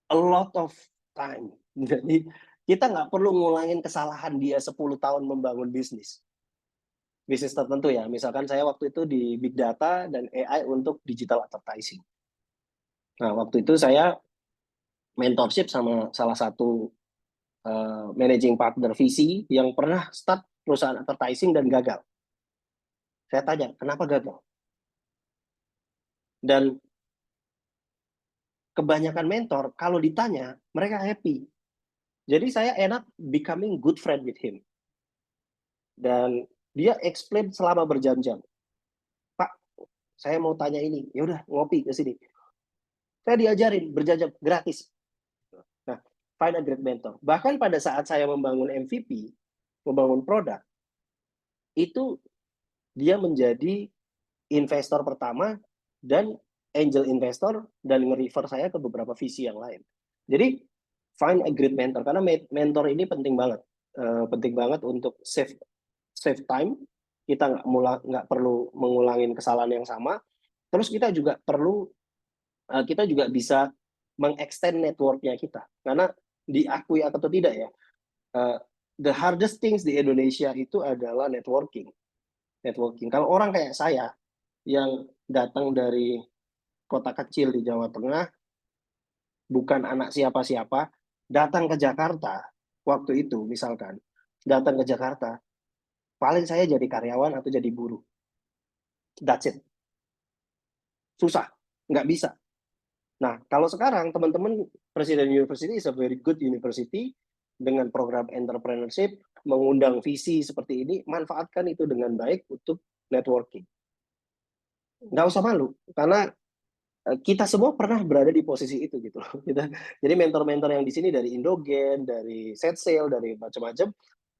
a lot of time. Jadi kita nggak perlu ngulangin kesalahan dia 10 tahun membangun bisnis tertentu ya. Misalkan saya waktu itu di Big Data dan AI untuk digital advertising. Nah, waktu itu saya mentorship sama salah satu managing partner VC yang pernah start perusahaan advertising dan gagal. Saya tanya, kenapa gagal? Dan kebanyakan mentor, kalau ditanya, mereka happy. Jadi saya end up becoming good friend with him. Dan dia explain selama berjam-jam. Pak, saya mau tanya ini. Ya udah, ngopi ke sini. Saya diajarin berjam-jam gratis. Nah, find a great mentor. Bahkan pada saat saya membangun MVP, membangun produk, itu dia menjadi investor pertama dan angel investor dan nge-refer saya ke beberapa visi yang lain. Jadi find a great mentor karena mentor ini penting banget untuk save time. Kita nggak perlu mengulangin kesalahan yang sama. Terus kita juga bisa mengextend networknya kita karena diakui atau tidak ya, the hardest things di Indonesia itu adalah networking. Kalau orang kayak saya yang datang dari kota kecil di Jawa Tengah, bukan anak siapa-siapa, datang ke Jakarta waktu itu misalkan, datang ke Jakarta, paling saya jadi karyawan atau jadi buruh. That's it. Susah, nggak bisa. Nah, kalau sekarang teman-teman Presiden University is a very good university dengan program entrepreneurship, mengundang visi seperti ini, manfaatkan itu dengan baik untuk networking. Nggak usah malu, karena kita semua pernah berada di posisi itu gitu loh. Jadi mentor-mentor yang di sini dari Indogen, dari Setsail, dari macam-macam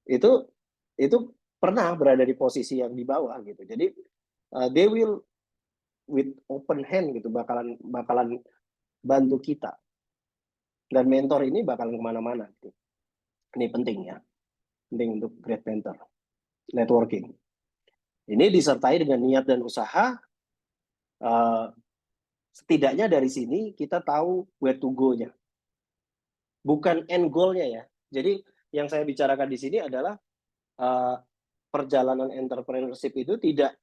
itu pernah berada di posisi yang di bawah gitu. Jadi they will with open hand gitu bakalan bantu kita. Dan mentor ini bakalan kemana-mana. Gitu. Ini penting ya, penting untuk great mentor. Networking. Ini disertai dengan niat dan usaha. Setidaknya dari sini kita tahu where to go-nya. Bukan end goal-nya ya. Jadi yang saya bicarakan di sini adalah perjalanan entrepreneurship itu tidak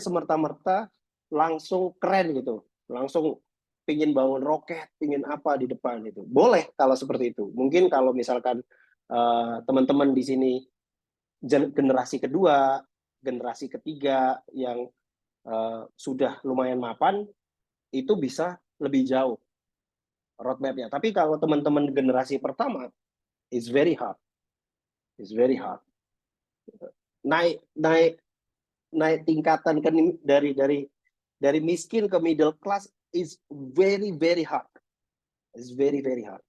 semerta-merta langsung keren gitu. Langsung pingin bangun roket, pingin apa di depan itu. Boleh kalau seperti itu. Mungkin kalau misalkan teman-teman di sini generasi kedua, generasi ketiga yang sudah lumayan mapan, itu bisa lebih jauh roadmap-nya. Tapi kalau teman-teman generasi pertama, it's very hard. naik tingkatan dari miskin ke middle class is very very hard. It's very very hard.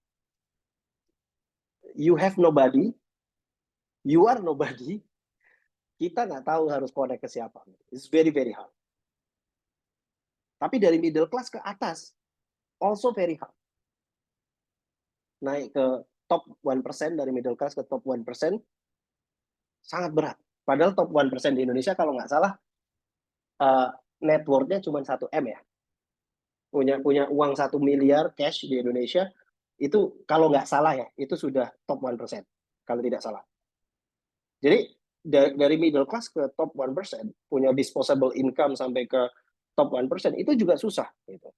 You have nobody, you are nobody. Kita nggak tahu harus connect ke siapa. It's very very hard. Tapi dari middle class ke atas also very hard. Naik ke top 1% dari middle class ke top 1% sangat berat. Padahal top 1% di Indonesia kalau nggak salah net worth-nya cuma 1 M ya. Punya uang 1 miliar cash di Indonesia itu kalau nggak salah ya, itu sudah top 1% kalau tidak salah. Jadi dari middle class ke top 1%, punya disposable income sampai ke top 1% itu juga susah gitu.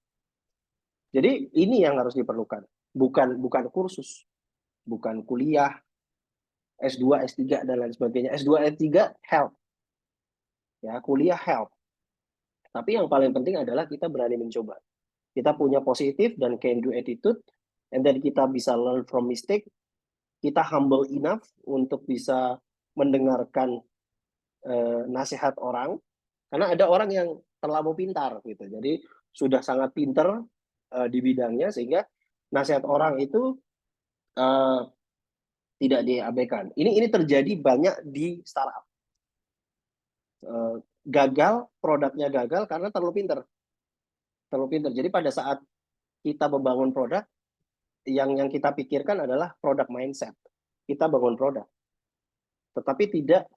Jadi ini yang harus diperlukan, bukan kursus, bukan kuliah, S2, S3 dan lain sebagainya. S2, S3 help. Ya, kuliah help. Tapi yang paling penting adalah kita berani mencoba. Kita punya positif dan can do attitude, and then kita bisa learn from mistake. Kita humble enough untuk bisa mendengarkan nasihat orang, karena ada orang yang terlalu pintar gitu. Jadi sudah sangat pintar di bidangnya sehingga nasihat orang itu tidak diabaikan. Ini terjadi banyak di startup. Gagal, produknya gagal karena terlalu pintar. Jadi pada saat kita membangun produk, yang kita pikirkan adalah produk mindset. Kita bangun produk, tetapi tidak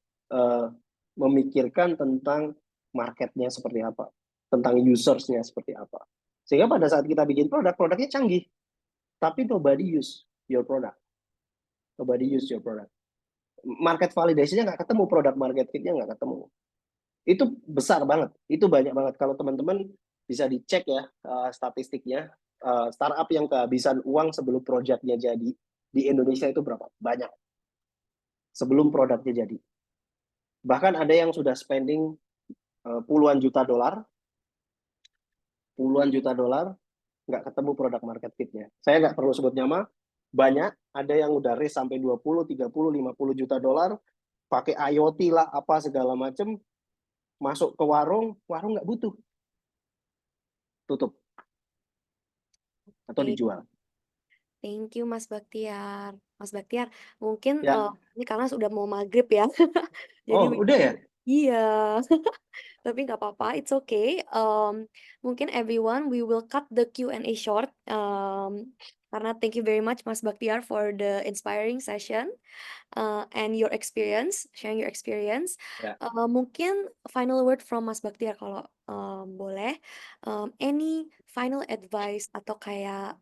memikirkan tentang marketnya seperti apa, tentang usersnya seperti apa. Sehingga pada saat kita bikin produknya canggih, tapi nobody use your product. Nobody use your product. Market validation-nya nggak ketemu, product market fit-nya nggak ketemu. Itu besar banget, itu banyak banget. Kalau teman-teman bisa dicek ya statistiknya, startup yang kehabisan uang sebelum produknya jadi di Indonesia itu berapa? Banyak. Sebelum produknya jadi. Bahkan ada yang sudah spending puluhan juta dolar, nggak ketemu produk market fit-nya. Saya nggak perlu sebut nama, banyak. Ada yang udah raise sampai 20, 30, 50 juta dolar, pakai IoT lah, apa segala macam, masuk ke warung nggak butuh. Tutup. Atau Oke. dijual. Thank you Mas Baktiar. Mas Baktiar, mungkin Ya. ini karena sudah mau maghrib ya. Jadi Oh, udah ya? Iya. Tapi nggak apa-apa, it's okay. Mungkin everyone, we will cut the Q&A short. Karena thank you very much Mas Baktiar for the inspiring session and your experience, sharing your experience. Ya. Mungkin final word from Mas Baktiar kalau boleh. Any final advice atau kayak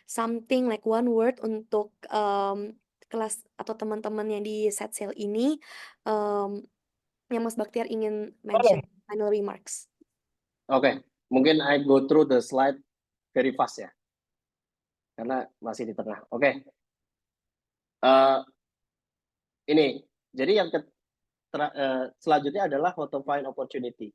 something like one word untuk kelas atau teman-teman yang di set sale ini yang Mas Baktiar ingin mention final remarks. Oke, mungkin I go through the slide very fast ya, karena masih di tengah. Oke. Ini, jadi yang selanjutnya adalah how to find opportunity.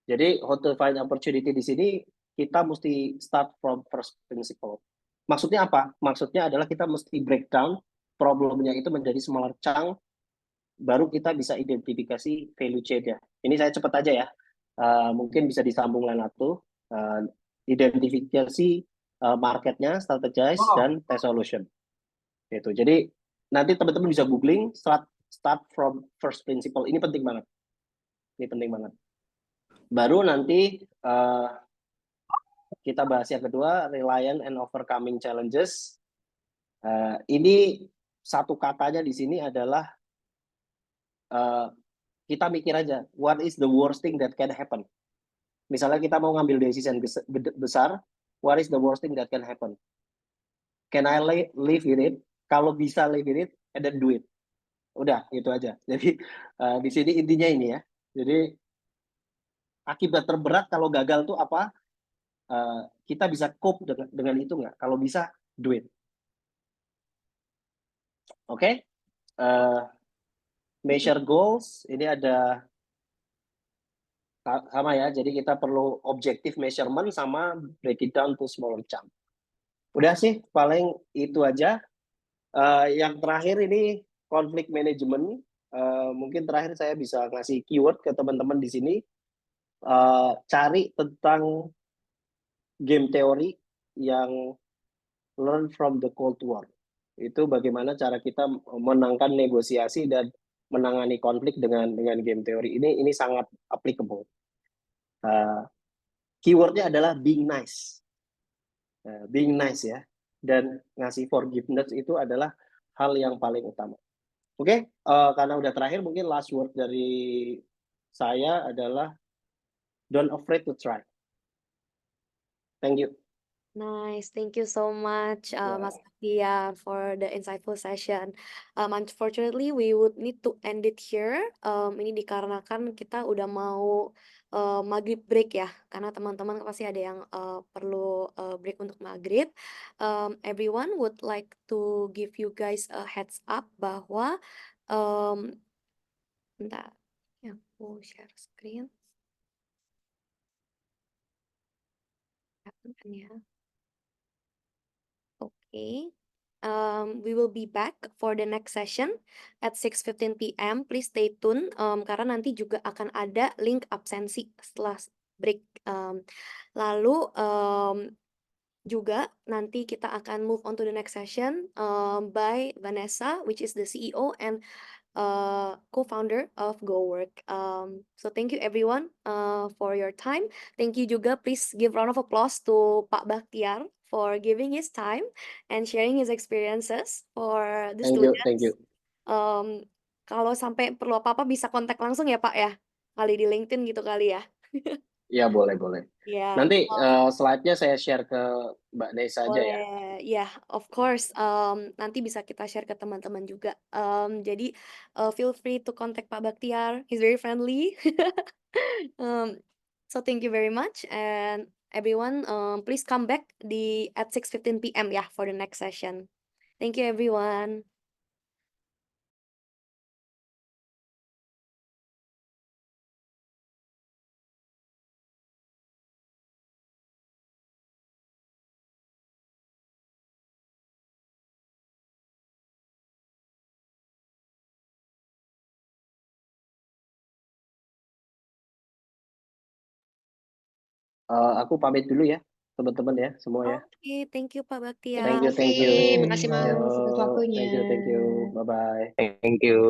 Jadi how to find opportunity di sini kita mesti start from first principle. Maksudnya apa? Maksudnya adalah kita mesti breakdown problemnya itu menjadi smaller chunk, baru kita bisa identifikasi value chain-nya. Ini saya cepat aja ya. Mungkin bisa disambung lain waktu. Identifikasi marketnya, strategize, dan test solution. Gitu. Jadi nanti teman-teman bisa googling start from first principle. Ini penting banget. Baru nanti kita bahas yang kedua, reliant and overcoming challenges. Ini satu katanya di sini adalah kita mikir aja, what is the worst thing that can happen? Misalnya kita mau ngambil decision besar, what is the worst thing that can happen? Can I live with it? Kalau bisa live with it, and then do it. Udah, itu aja. Jadi di sini intinya ini ya. Jadi akibat terberat kalau gagal tuh apa? Kita bisa cope dengan itu nggak? Kalau bisa, do it. Oke? Measure goals, ini ada sama ya. Jadi kita perlu objective measurement sama break it down to smaller chunk. Udah sih, paling itu aja. Yang terakhir ini conflict management. mungkin terakhir saya bisa ngasih keyword ke teman-teman di sini, cari tentang game teori yang learn from the Cold War. Itu bagaimana cara kita menangkan negosiasi dan menangani konflik dengan game teori ini sangat applicable. Keywordnya adalah being nice. Being nice ya, dan ngasih forgiveness itu adalah hal yang paling utama. Oke, karena udah terakhir mungkin last word dari saya adalah don't afraid to try. Thank you. Nice, thank you so much, Ya. Mas Baktiar, for the insightful session. Unfortunately, we would need to end it here. Ini dikarenakan kita udah mau maghrib break ya, karena teman-teman pasti ada yang perlu break untuk maghrib. Everyone would like to give you guys a heads up bahwa, bentar, ya aku share screen. Bentar ya. Okay. We will be back for the next session at 6:15 p.m. Please stay tuned karena nanti juga akan ada link absensi setelah break. Lalu juga nanti kita akan move on to the next session by Vanessa, which is the CEO and co-founder of GoWork. So thank you everyone for your time. Thank you juga, please give round of applause to Pak Baktiar for giving his time and sharing his experiences for the Thank you, students. thank you. Kalau sampai perlu apa-apa bisa kontak langsung ya Pak ya, kali di LinkedIn gitu kali ya. Ya, boleh, boleh. Ya, Nanti slide-nya saya share ke Mbak Nesa aja ya. boleh. Ya, of course. Nanti bisa kita share ke teman-teman juga. Jadi feel free to contact Pak Baktiar. He's very friendly. So thank you very much and everyone, please come back at 6:15 p.m. ya for the next session. Thank you everyone. Aku pamit dulu ya, teman-teman ya, semua ya. Oke, thank you Pak Baktiar. Thank you, thank Oke, you. makasih Mas Yo, atas waktunya. thank you. Bye-bye. Thank you.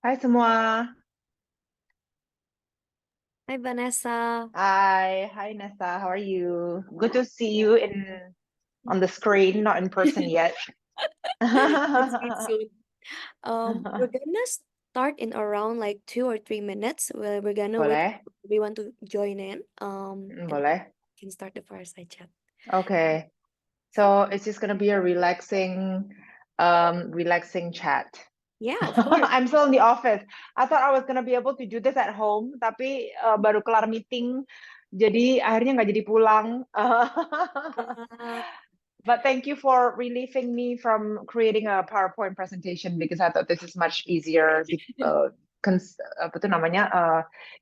Hai semua. Hi, Vanessa. Hi Nessa. How are you? Good to see you on the screen, not in person yet. Let's meet soon. We're gonna start in around like 2 or 3 minutes. We're gonna wait Boleh? for everyone to join in. And Boleh? we can start the fireside chat. Okay. So it's just gonna be a relaxing chat. Yeah, of course. I'm still in the office. I thought I was gonna be able to do this at home, tapi baru kelar meeting, jadi akhirnya nggak jadi pulang. Uh, But thank you for relieving me from creating a PowerPoint presentation because I thought this is much easier. Apa tuh namanya?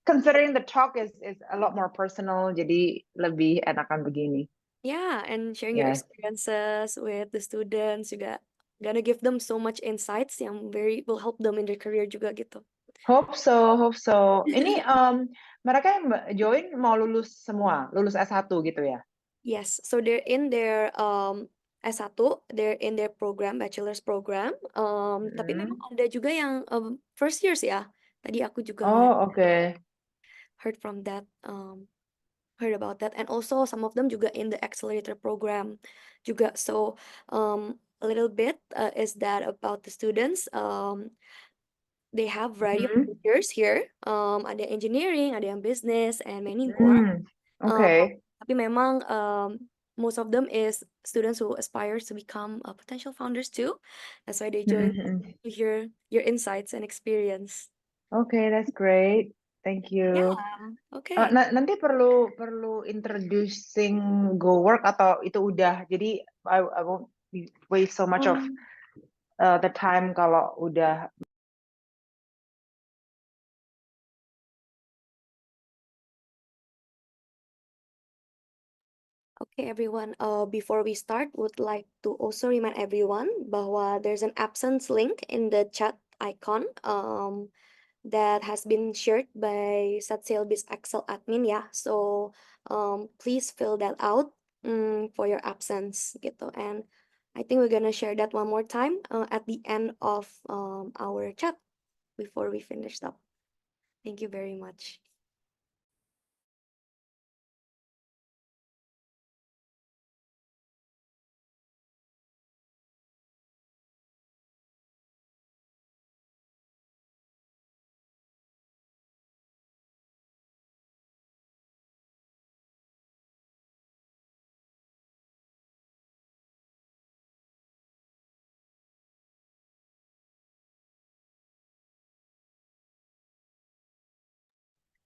Considering the talk is a lot more personal, jadi lebih enakan begini. yeah, and sharing your Yes. experiences with the students juga gonna give them so much insights yang will help them in their career juga gitu. Hope so. Ini mereka yang join mau lulus semua, lulus S1 gitu ya? Yes, so they're in their S1, they're in their program, bachelor's program. Tapi memang ada juga yang first years ya. Tadi aku juga Oh, okay. heard from that, heard about that, and also some of them juga in the accelerator program juga. So a little bit is that about the students. They have variety of majors here. Ada engineering, ada yang business, and many more. Okay. Tapi memang most of them is students who aspire to become potential founders too. That's why they join to hear your insights and experience. Okay, that's great. Thank you. Yeah, okay. Nanti perlu introducing Go Work atau itu udah. Jadi I won't waste so much of the time kalau udah. Okay, everyone. Before we start, would like to also remind everyone bahwa there's an absence link in the chat icon that has been shared by SatSailBiz Excel admin ya. So please fill that out for your absence gitu. And I think we're gonna share that one more time at the end of our chat before we finish up. Thank you very much.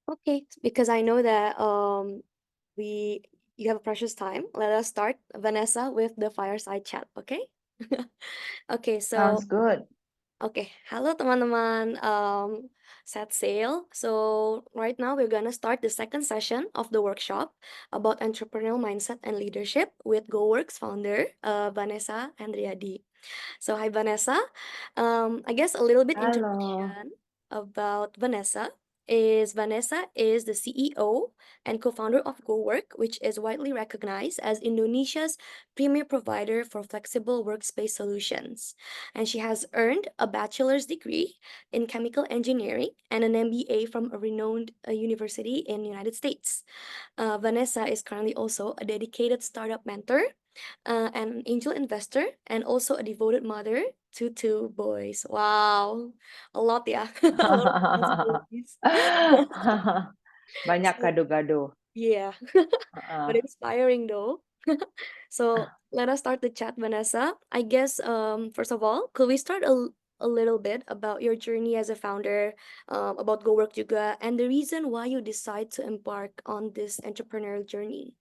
Okay, because I know that you have precious time. Let us start, Vanessa, with the fireside chat, okay? Okay, Sounds good. okay, halo teman-teman, set sail. So right now we're gonna start the second session of the workshop about entrepreneurial mindset and leadership with GoWorks founder Vanessa Andriadi. So hi Vanessa, I guess a little bit Halo. introduction about Vanessa is the CEO and co-founder of GoWork, which is widely recognized as Indonesia's premier provider for flexible workspace solutions. And she has earned a bachelor's degree in chemical engineering and an MBA from a renowned university in the United States. Vanessa is currently also a dedicated startup mentor, an angel investor, and also a devoted mother to 2 boys. Wow, a lot ya. A lot of responsibilities. Banyak So, gado-gado. yeah, but inspiring though. So let us start the chat, Vanessa. I guess first of all, could we start a little bit about your journey as a founder, about GoWork juga, and the reason why you decide to embark on this entrepreneurial journey?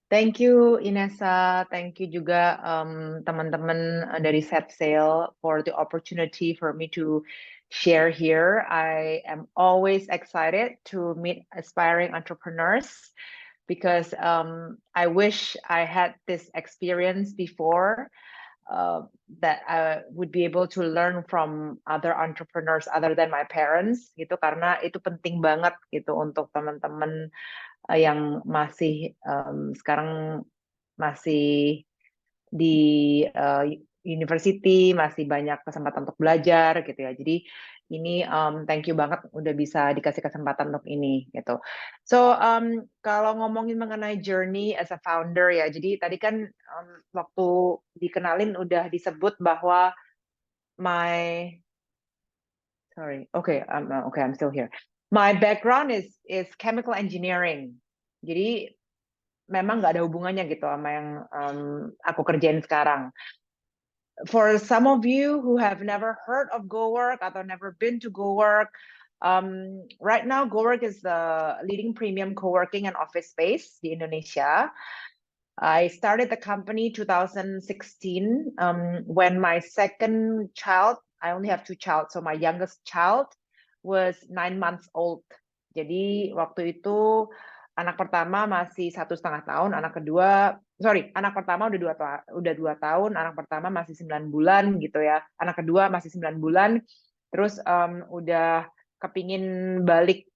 Thank you, Inessa. Thank you juga teman-teman dari Set Sail for the opportunity for me to share here. I am always excited to meet aspiring entrepreneurs because I wish I had this experience before, that I would be able to learn from other entrepreneurs other than my parents gitu, karena itu penting banget gitu untuk teman-teman yang masih sekarang masih di university, masih banyak kesempatan untuk belajar gitu ya. Jadi ini thank you banget udah bisa dikasih kesempatan untuk ini gitu. So kalau ngomongin mengenai journey as a founder ya, jadi tadi kan waktu dikenalin udah disebut bahwa I'm still here. My background is chemical engineering. Jadi memang nggak ada hubungannya gitu sama yang aku kerjain sekarang. For some of you who have never heard of GoWork atau never been to GoWork, right now GoWork is the leading premium co-working and office space di Indonesia. I started the company 2016 when my second child, I only have 2 child, so my youngest child was 9 months old. Jadi waktu itu anak pertama masih 1,5 tahun, anak pertama udah 2 tahun, anak pertama masih 9 bulan gitu ya, anak kedua masih 9 bulan, terus udah kepingin balik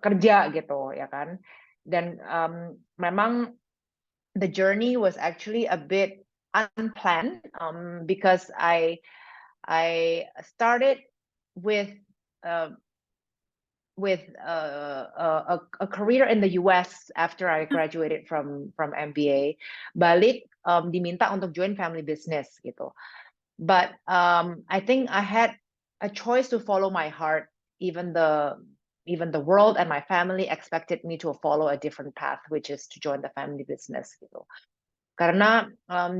kerja gitu ya kan, dan memang the journey was actually a bit unplanned because I started with a career in the US after I graduated from MBA. Balik diminta untuk join family business gitu. But I think I had a choice to follow my heart, even the world and my family expected me to follow a different path, which is to join the family business gitu. Karena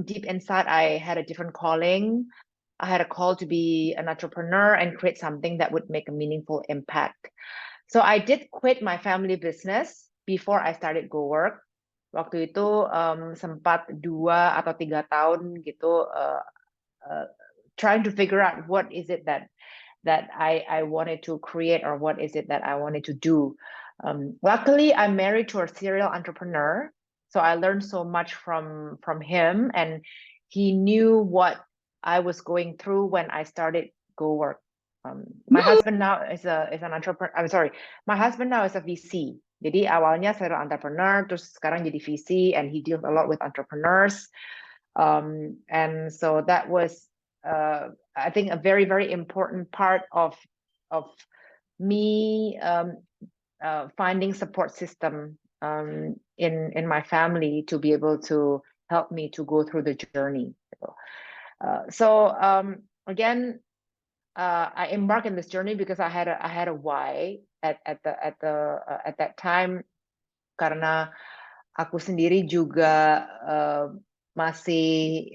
deep inside I had a different calling. I had a call to be an entrepreneur and create something that would make a meaningful impact. So I did quit my family business before I started GoWork. Waktu itu sempat 2 atau 3 tahun gitu trying to figure out what is it that I wanted to create, or what is it that I wanted to do. Luckily, I'm married to a serial entrepreneur, so I learned so much from him, and he knew what I was going through when I started GoWork. My husband now is an entrepreneur. I'm sorry, my husband now is a VC. Jadi awalnya serial entrepreneur, terus sekarang jadi VC, and he deals a lot with entrepreneurs. And so that was, I think, a very, very important part of me finding support system in my family to be able to help me to go through the journey. So again, I embarked in this journey because I had a why at that time, karena aku sendiri juga masih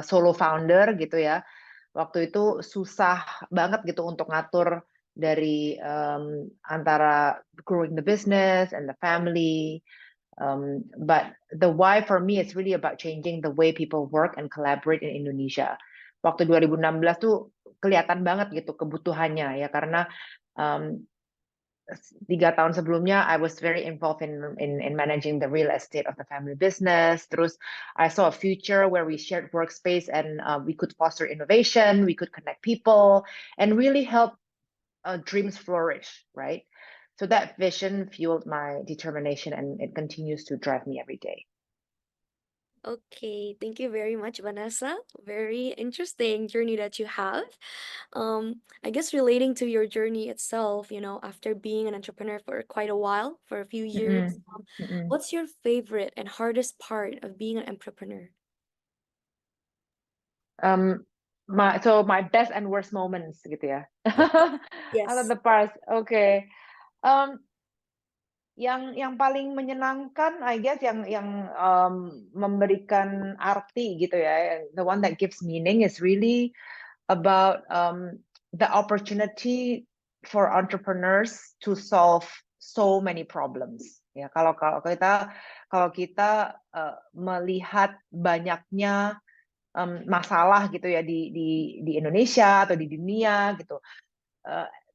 solo founder gitu ya. Waktu itu susah banget gitu untuk ngatur dari antara growing the business and the family. But the why for me is really about changing the way people work and collaborate in Indonesia. Waktu 2016 tuh kelihatan banget gitu kebutuhannya ya, karena 3 tahun sebelumnya I was very involved in managing the real estate of the family business. Terus I saw a future where we shared workspace and we could foster innovation, we could connect people, and really help dreams flourish, right? So that vision fueled my determination, and it continues to drive me every day. Okay, thank you very much, Vanessa. Very interesting journey that you have. I guess relating to your journey itself, after being an entrepreneur for quite a while, for a few years, what's your favorite and hardest part of being an entrepreneur? My best and worst moments gitu ya. Yes. Out of the past, okay. Yang paling menyenangkan, I guess, yang memberikan arti gitu ya, the one that gives meaning is really about the opportunity for entrepreneurs to solve so many problems. Ya, kalau kita melihat banyaknya masalah gitu ya di Indonesia atau di dunia gitu,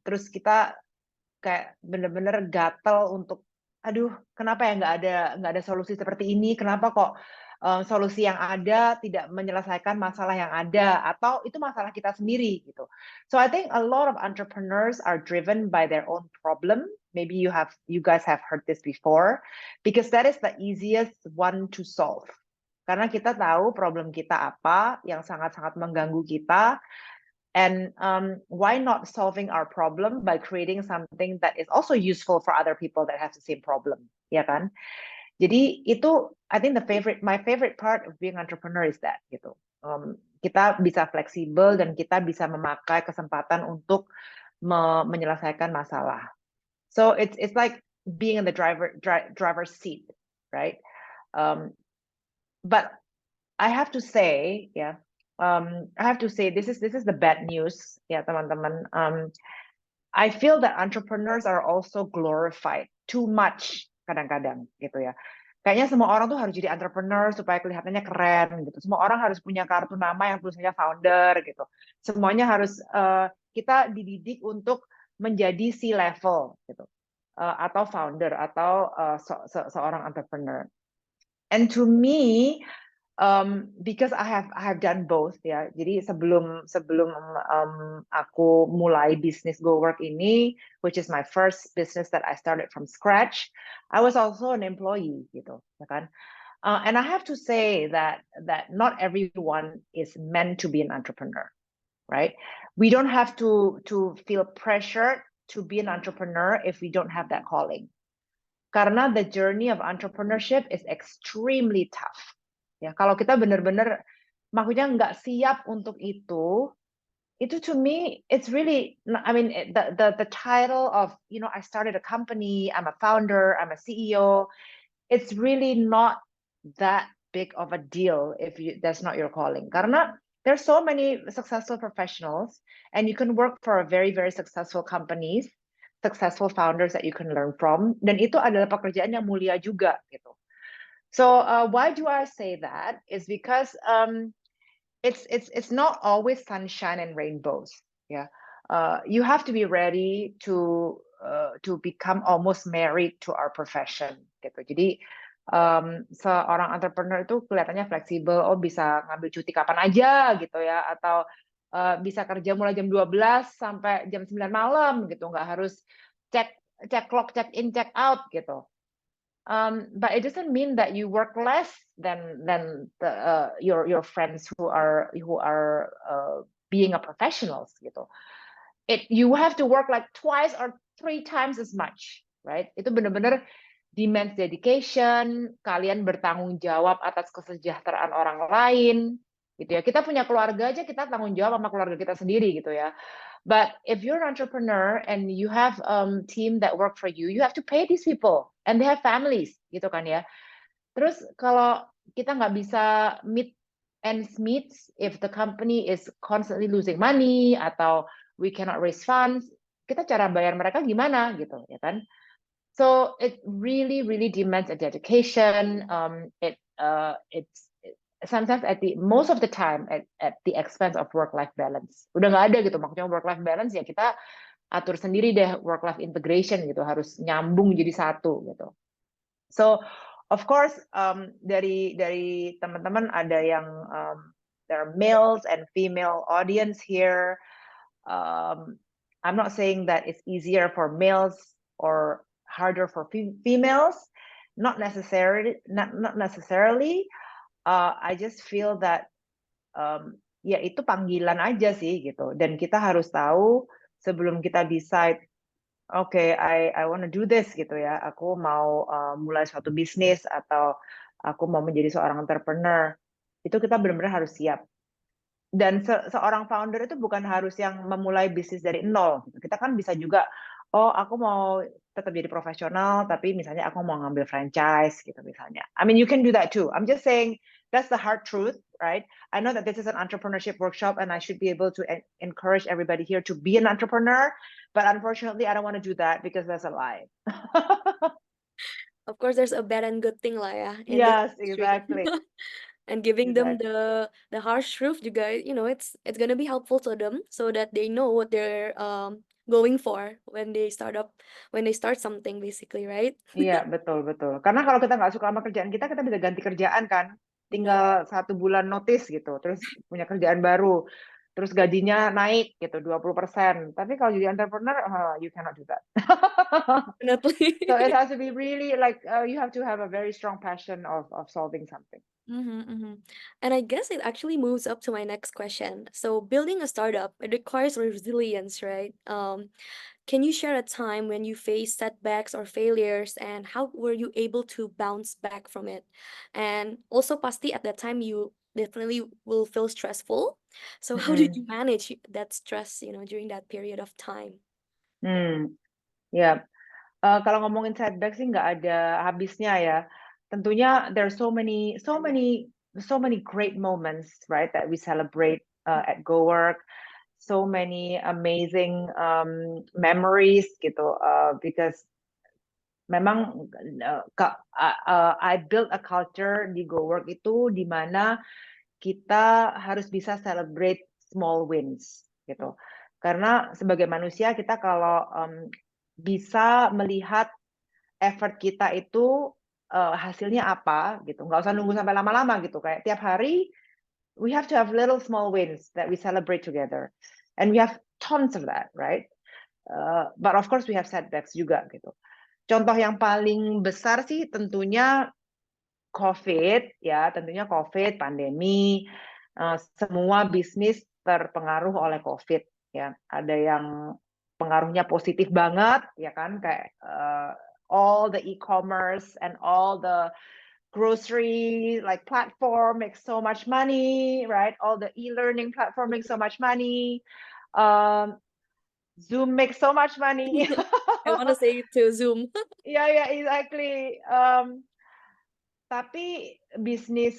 terus kita kayak bener-bener gatel untuk, aduh, kenapa ya nggak ada solusi seperti ini, kenapa kok solusi yang ada tidak menyelesaikan masalah yang ada, atau itu masalah kita sendiri gitu. So I think a lot of entrepreneurs are driven by their own problem. Maybe you guys have heard this before, because that is the easiest one to solve. Karena kita tahu problem kita apa yang sangat-sangat mengganggu kita, And why not solving our problem by creating something that is also useful for other people that have the same problem, ya kan? Jadi itu, I think my favorite part of being entrepreneur is that gitu. Kita bisa fleksibel dan kita bisa memakai kesempatan untuk menyelesaikan masalah. So it's like being in the driver's seat, right? But I have to say, this is the bad news, ya teman-teman. I feel that entrepreneurs are also glorified too much kadang-kadang gitu ya. Kayaknya semua orang tuh harus jadi entrepreneur supaya kelihatannya keren gitu. Semua orang harus punya kartu nama yang tulisannya founder gitu. Semuanya harus kita dididik untuk menjadi C-level gitu. Atau founder atau seorang entrepreneur. And to me, because I have done both ya. Jadi sebelum aku mulai bisnis Go Work ini, which is my first business that I started from scratch, I was also an employee gitu, ya kan? And I have to say that not everyone is meant to be an entrepreneur, right? We don't have to feel pressured to be an entrepreneur if we don't have that calling. Karena the journey of entrepreneurship is extremely tough. Ya, kalau kita benar-benar maksudnya nggak siap untuk itu to me it's really, I mean, the title of, you know, I started a company, I'm a founder, I'm a CEO, it's really not that big of a deal if that's not your calling. Karena there's so many successful professionals and you can work for a very, very successful companies, successful founders that you can learn from, dan itu adalah pekerjaan yang mulia juga gitu. So why do I say that? Is because it's not always sunshine and rainbows. Yeah, you have to be ready to become almost married to our profession. Gitu. Jadi seorang entrepreneur itu kelihatannya fleksibel. Oh, bisa ngambil cuti kapan aja gitu ya, atau bisa kerja mulai jam 12 sampai jam 9 malam gitu. Nggak harus cek clock, check in, check out gitu. But it doesn't mean that you work less than your friends who are being a professionals gitu. You have to work like 2 or 3 times as much, right? Itu benar-benar demands dedication, kalian bertanggung jawab atas kesejahteraan orang lain gitu ya. Kita punya keluarga aja, kita tanggung jawab sama keluarga kita sendiri gitu ya. But if you're an entrepreneur and you have team that work for you, you have to pay these people and they have families gitu kan ya. Terus kalau kita nggak bisa meet ends meet if the company is constantly losing money atau we cannot raise funds, kita cara bayar mereka gimana gitu ya kan. So it really, really demands a dedication. It's sometimes most of the time at the expense of work-life balance. Udah nggak ada gitu, maksudnya work-life balance ya kita atur sendiri deh, work-life integration gitu, harus nyambung jadi satu gitu. So of course dari teman-teman ada yang there are males and female audience here. I'm not saying that it's easier for males or harder for females, not necessarily. I just feel that ya itu panggilan aja sih gitu, dan kita harus tahu sebelum kita decide, okay, I want to do this gitu ya, aku mau mulai suatu bisnis atau aku mau menjadi seorang entrepreneur, itu kita benar-benar harus siap. Dan seorang founder itu bukan harus yang memulai bisnis dari nol. Kita kan bisa juga, oh aku mau tetap jadi profesional, tapi misalnya aku mau ngambil franchise gitu misalnya. I mean, you can do that too. I'm just saying that's the hard truth, right? I know that this is an entrepreneurship workshop and I should be able to encourage everybody here to be an entrepreneur, but unfortunately I don't want to do that because that's a lie. Of course, there's a bad and good thing lah ya. In this Yes, industry. exactly. And giving them Exactly. the harsh truth juga, you know, it's gonna be helpful to them so that they know what they're going for when they start something basically, right? Iya, betul. Karena kalau kita nggak suka sama kerjaan kita bisa ganti kerjaan kan. Tinggal 1 bulan notice gitu, terus punya kerjaan baru, terus gajinya naik gitu 20%. Tapi kalau jadi entrepreneur, you cannot do that. Definitely. So it has to be really like you have to have a very strong passion of solving something. And I guess it actually moves up to my next question. So building a startup, it requires resilience, right? Can you share a time when you faced setbacks or failures and how were you able to bounce back from it? And also, pasti at that time you definitely will feel stressful. So how did Mm-mm. you manage that stress, during that period of time? Ya, kalau ngomongin setback sih nggak ada habisnya ya. Tentunya there are so many great moments, right, that we celebrate at GoWork. So many amazing memories gitu, because memang I built a culture di GoWork itu di mana kita harus bisa celebrate small wins gitu. Karena sebagai manusia kita kalau bisa melihat effort kita itu hasilnya apa gitu, nggak usah nunggu sampai lama-lama gitu, kayak tiap hari we have to have little small wins that we celebrate together, and we have tons of that, right? But of course we have setbacks juga gitu. Contoh yang paling besar sih tentunya COVID ya, tentunya COVID, pandemi, semua bisnis terpengaruh oleh COVID ya. Ada yang pengaruhnya positif banget ya kan, kayak all the e-commerce and all the grocery like platform makes so much money, right? All the e-learning platform makes so much money. Zoom makes so much money. I want to say it to Zoom. Yeah, exactly. Tapi bisnis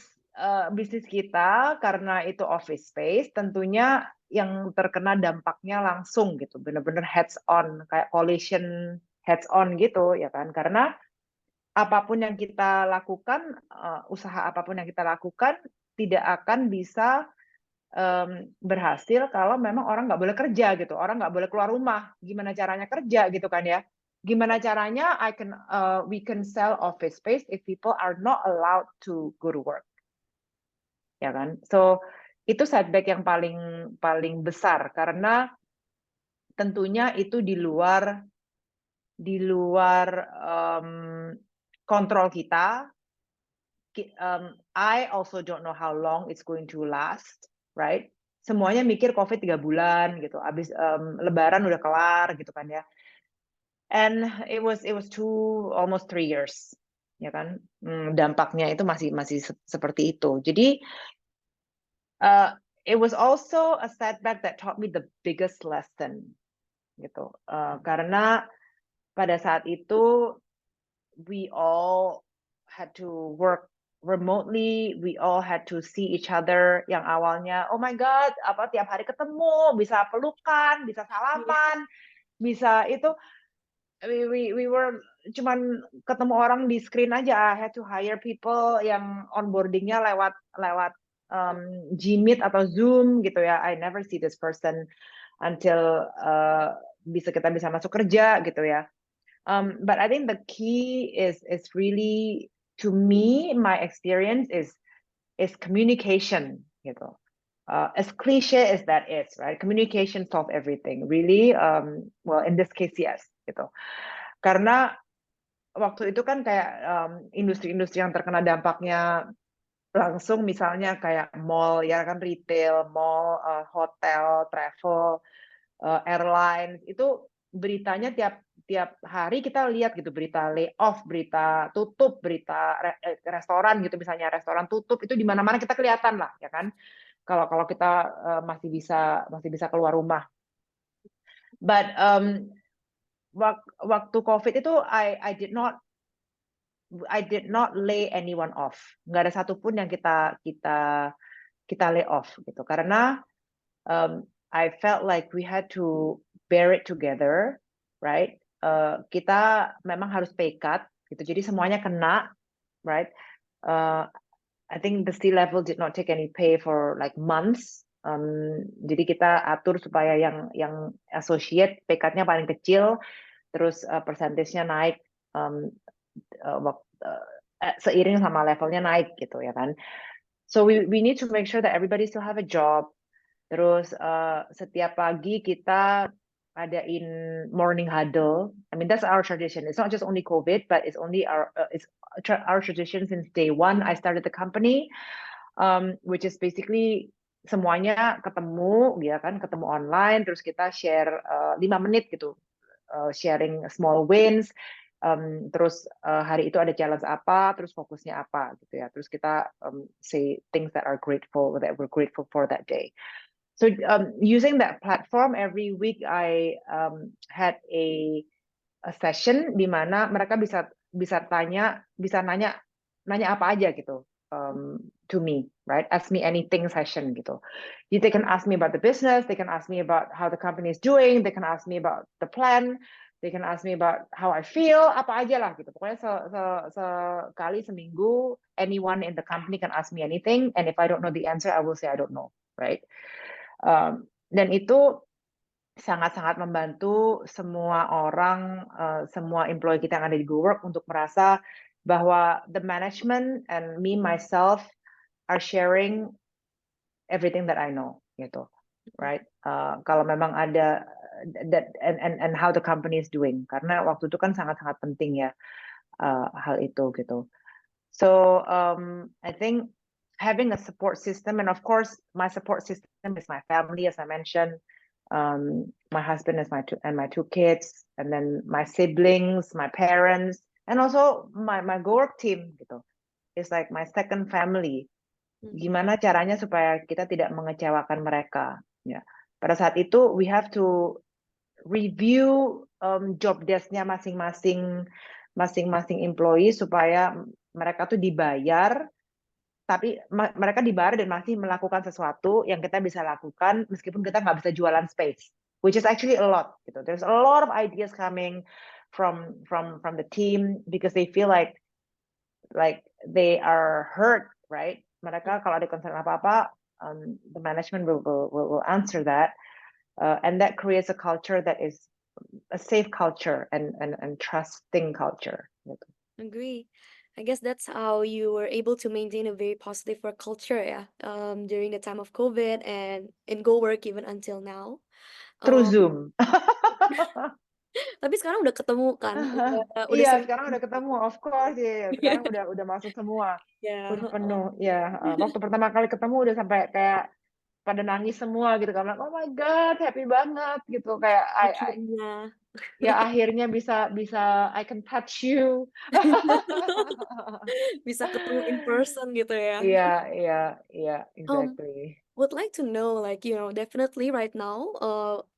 kita karena itu office space, tentunya yang terkena dampaknya langsung gitu, benar-benar heads on, kayak collision heads on gitu ya kan, karena apapun yang kita lakukan, usaha apapun yang kita lakukan tidak akan bisa berhasil kalau memang orang nggak boleh kerja gitu, orang nggak boleh keluar rumah, gimana caranya kerja gitu kan ya. Gimana caranya we can sell office space if people are not allowed to go to work, ya kan? So itu setback yang paling besar karena tentunya itu di luar kontrol kita. I also don't know how long it's going to last, right? Semuanya mikir COVID 3 bulan gitu, abis Lebaran udah kelar gitu kan ya. And it was almost 3 years, ya kan? Dampaknya itu masih seperti itu. Jadi it was also a setback that taught me the biggest lesson, gitu. Karena pada saat itu we all had to work remotely, we all had to see each other. Yang awalnya, oh my God, tiap hari ketemu, bisa pelukan, bisa salaman, bisa itu. We were cuman ketemu orang di screen aja. I had to hire people yang onboardingnya lewat Gmeet atau Zoom gitu ya. I never see this person until kita bisa masuk kerja gitu ya. But I think the key is really, to me, my experience is communication gitu. As cliche as that is, right? Communication solves everything. Really, well, in this case, yes, gitu. Karena waktu itu kan kayak industri-industri yang terkena dampaknya langsung, misalnya kayak mall, ya kan, retail, mall, hotel, travel, airlines, itu beritanya tiap hari kita lihat gitu, berita layoff, berita tutup, berita restoran gitu, misalnya restoran tutup, itu di mana-mana kita kelihatan lah, ya kan? Kalau kita masih bisa keluar rumah. But waktu COVID itu I did not lay anyone off. Nggak ada satupun yang kita lay off gitu. Karena I felt like we had to bear it together, right? Kita memang harus pay cut gitu. Jadi semuanya kena, right? I think the C-level did not take any pay for like months. Jadi kita atur supaya yang associate pay cut-nya paling kecil, terus persentasenya naik seiring sama levelnya naik gitu ya kan. So we need to make sure that everybody still have a job. Terus setiap pagi kita adain morning huddle. I mean, that's our tradition. It's not just only COVID, but it's only our tradition since day one. I started the company, which is basically semuanya ketemu, ya kan, ketemu online, terus kita share 5 menit gitu, sharing small wins. Terus hari itu ada challenge apa, terus fokusnya apa gitu ya. Terus kita say things that we're grateful for that day. So using that platform every week, I had a session di mana mereka bisa nanya apa aja gitu to me, right? Ask me anything session gitu. They can ask me about the business, they can ask me about how the company is doing, they can ask me about the plan, they can ask me about how I feel, apa aja lah gitu. Pokoknya sekali seminggu, anyone in the company can ask me anything, and if I don't know the answer, I will say I don't know, right? Dan itu sangat-sangat membantu semua orang, semua employee kita yang ada di GoWork untuk merasa bahwa the management and me myself are sharing everything that I know, gitu, right? Kalau memang ada that and how the company is doing, karena waktu itu kan sangat-sangat penting ya hal itu gitu. So I think having a support system, and of course my support system is my family, as I mentioned, my husband is my two kids, and then my siblings, my parents, and also my GoWork team gitu. It's like my second family. Gimana caranya supaya kita tidak mengecewakan mereka ya. Pada saat itu we have to review job desk-nya masing-masing employee supaya mereka tuh dibayar, tapi mereka dibayar dan masih melakukan sesuatu yang kita bisa lakukan meskipun kita nggak bisa jualan space, which is actually a lot gitu. There's a lot of ideas coming from the team because they feel like they are hurt, right? Mereka kalau ada concern apa-apa, the management will answer that, and that creates a culture that is a safe culture and trusting culture. Gitu. Agree. I guess that's how you were able to maintain a very positive work culture ya, during the time of COVID and in GoWork even until now. Through Zoom. Tapi sekarang udah ketemu kan, udah Iya, sering sekarang udah ketemu, of course ya. Sekarang udah masuk semua, ya. udah penuh. Ya, waktu pertama kali ketemu udah sampai kayak pada nangis semua gitu kan. Oh my God, happy banget gitu kayak Akhirnya. ya akhirnya bisa I can touch you. Bisa ketemu in person gitu ya. Iya, exactly. Would like to know, like, definitely right now,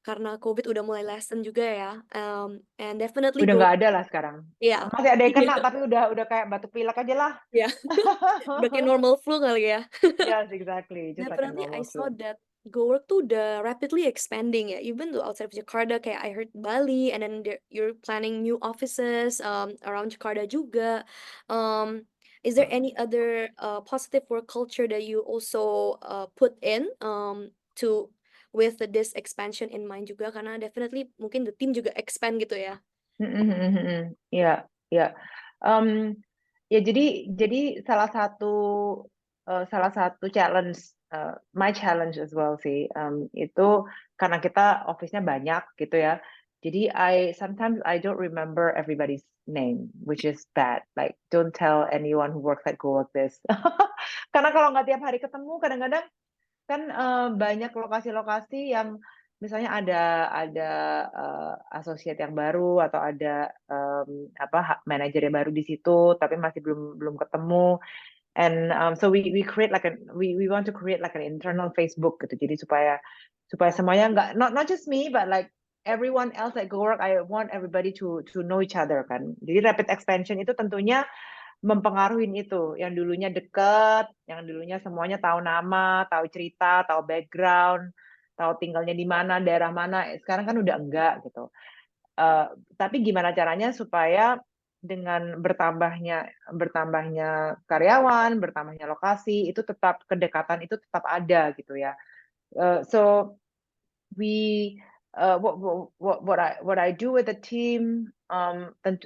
karena COVID udah mulai lessen juga ya, and definitely Udah nggak ada lah sekarang. Iya. Masih ada yang kena tapi udah kayak batuk pilek aja lah. Iya. Udah kayak normal flu kali ya. Yes, exactly. Just like a Definitely I normal saw flu. that GoWork tuh udah rapidly expanding ya, even though outside of Jakarta, kayak I heard Bali, and then you're planning new offices around Jakarta juga. Is there any other positive work culture that you also put in to with this expansion in mind juga, karena definitely mungkin the team juga expand gitu ya. Iya. Ya jadi salah satu challenge, my challenge as well sih, itu karena kita office-nya banyak gitu ya. Jadi sometimes I don't remember everybody's name, which is bad. Like, don't tell anyone who works at GoWork this. Karena kalau nggak tiap hari ketemu, kadang-kadang kan banyak lokasi-lokasi yang misalnya ada associate yang baru atau ada manajer yang baru di situ, tapi masih belum ketemu. And so we create we want to create like an internal Facebook gitu. Jadi supaya semuanya nggak not just me but like everyone else at GoWork, I want everybody to know each other kan. Jadi rapid expansion itu tentunya mempengaruhi itu. Yang dulunya dekat, yang dulunya semuanya tahu nama, tahu cerita, tahu background, tahu tinggalnya di mana, daerah mana. Sekarang kan udah enggak gitu. Tapi gimana caranya supaya dengan bertambahnya karyawan, bertambahnya lokasi, itu tetap kedekatan itu tetap ada gitu ya. So what I do with the team,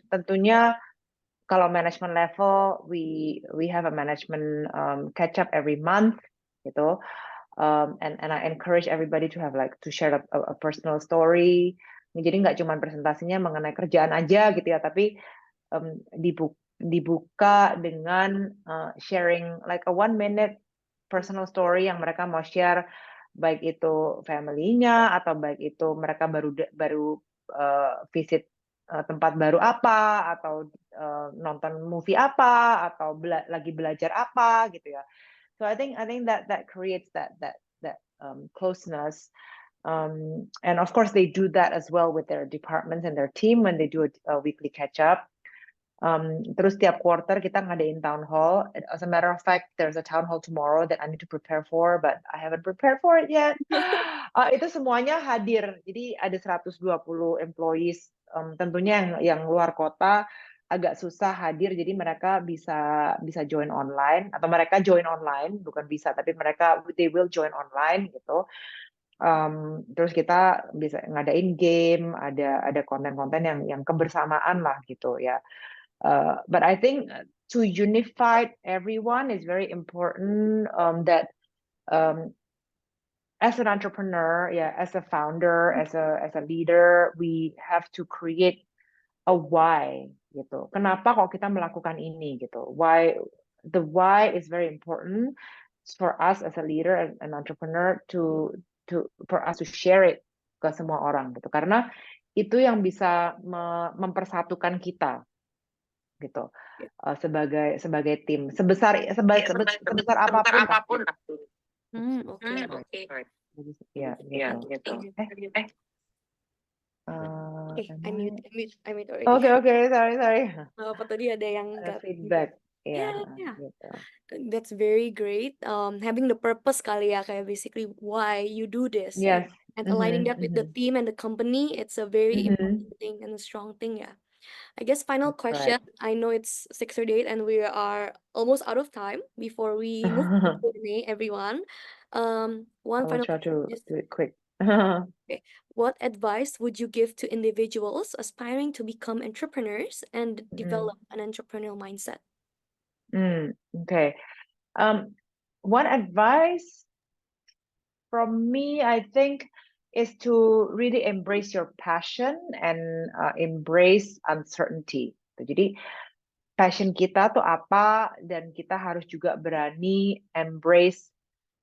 tentunya kalau management level, we have a management catch up every month gitu, and I encourage everybody to have to share a personal story, Jadi nggak cuma presentasinya mengenai kerjaan aja gitu ya, tapi dibuka dengan sharing like a 1 minute personal story yang mereka mau share, baik itu family-nya atau baik itu mereka baru visit tempat baru apa, atau nonton movie apa, atau lagi belajar apa gitu ya. So I think that creates that closeness. And of course, they do that as well with their departments and their team when they do a weekly catch up. Terus tiap quarter kita ngadain town hall. As a matter of fact, there's a town hall tomorrow that I need to prepare for, but I haven't prepared for it yet. Itu semuanya hadir. Jadi ada 120 employees. Tentunya yang luar kota agak susah hadir, jadi mereka bisa join online, atau mereka join online, bukan bisa, tapi they will join online gitu. Terus kita bisa ngadain game, ada konten-konten yang kebersamaan lah gitu ya. But I think to unify everyone is very important. That as an entrepreneur, as a founder, as a leader, we have to create a why gitu. Kenapa kok kita melakukan ini gitu? Why? The why is very important for us as a leader and an entrepreneur for us to share it ke semua orang gitu. Karena itu yang bisa mempersatukan kita gitu. Sebagai tim, sebesar apapun. Oke. Ya, gitu. Okay, I mute already. Okay, sorry. Apa tadi ada yang Ada nggak feedback. Yeah. Gitu. That's very great. Having the purpose kali ya, kayak basically why you do this. Yes. And aligning that with the team and the company, it's a very important thing and a strong thing, yeah. I guess final That's question. right. I know it's 6:38 and we are almost out of time before we move to the Q&A, everyone. I One will final try to question is, do it quick. what advice would you give to individuals aspiring to become entrepreneurs and develop an entrepreneurial mindset? Okay. One advice from me, I think, is to really embrace your passion and embrace uncertainty. Jadi passion kita tuh apa, dan kita harus juga berani embrace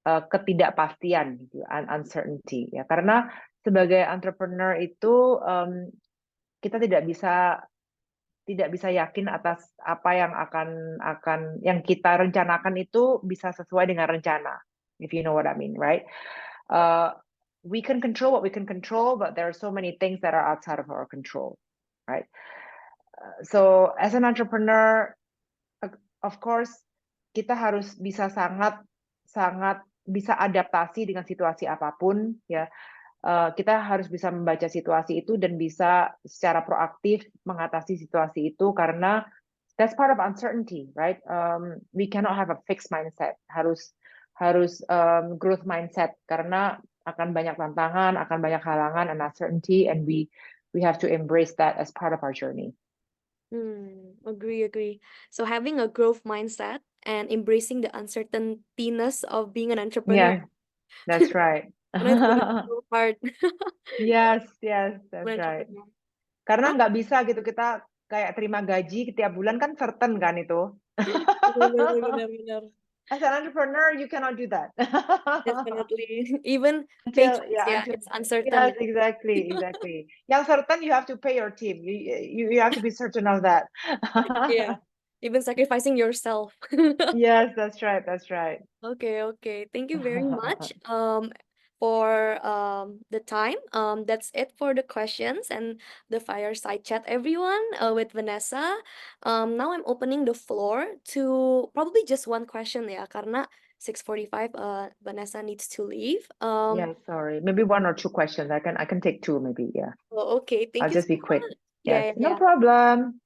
ketidakpastian gitu, uncertainty ya. Karena sebagai entrepreneur itu kita tidak bisa yakin atas apa yang yang kita rencanakan itu bisa sesuai dengan rencana, if you know what I mean, right? We can control what we can control, but there are so many things that are outside of our control, right? So as an entrepreneur, of course, kita harus bisa sangat bisa adaptasi dengan situasi apapun ya. Kita harus bisa membaca situasi itu dan bisa secara proaktif mengatasi situasi itu, karena that's part of uncertainty, right? We cannot have a fixed mindset. Harus growth mindset, karena akan banyak tantangan, akan banyak halangan and uncertainty, and we have to embrace that as part of our journey. Agree. So having a growth mindset and embracing the uncertaintiness of being an entrepreneur. Yeah, that's right. And it's really so hard. Yes, that's right. Entrepreneur. Karena nggak bisa gitu kita kayak terima gaji tiap bulan, kan certain kan itu. Benar. As an entrepreneur, you cannot do that. Definitely. Even Until, paychecks, it's uncertain. Yes, exactly. Yang certain, you have to pay your team. You have to be certain of that. Yeah. Even sacrificing yourself. Yes, that's right. Okay. Thank you very much for the time. That's it for the questions and the fireside chat, everyone, with Vanessa. Now I'm opening the floor to probably just one question ya, karena 6:45 Vanessa needs to leave. Yeah, sorry. Maybe 1 or 2 questions. I can take 2 maybe, yeah. Okay, thank I'll you just be so quick. much. Yes, Yeah. no problem.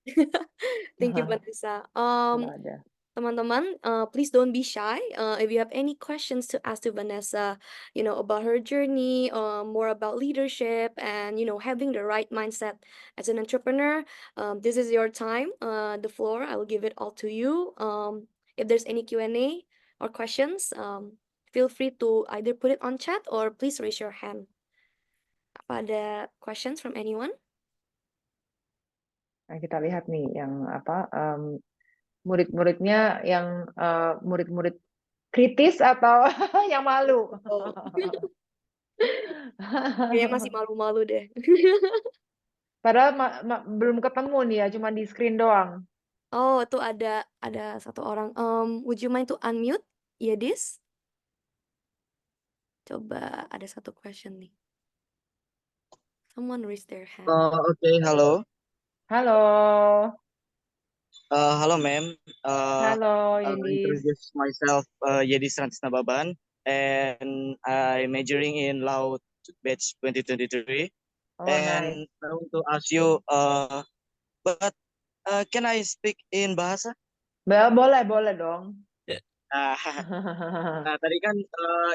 Thank you, Vanessa. Nggak ada. Teman-teman, please don't be shy. If you have any questions to ask to Vanessa, about her journey, more about leadership, and having the right mindset as an entrepreneur, this is your time. The floor, I will give it all to you. If there's any Q&A or questions, feel free to either put it on chat or please raise your hand. Apa ada questions from anyone? Nah, kita lihat nih yang apa murid-muridnya yang murid-murid kritis atau yang malu. Oh, kayaknya masih malu-malu deh. Padahal belum ketemu nih ya, cuma di screen doang. Oh, tuh ada satu orang. Would you mind to unmute, Yedis? Coba ada satu question nih. Someone raise their hand. Oke, halo. Halo, Halo, ma'am. halo I Yedis. introduce myself, Yedis Rantisna Baban, and I'm majoring in Law batch 2023. Oh, nice. And I want to ask you, but can I speak in bahasa? Boleh dong. Nah, nah, tadi kan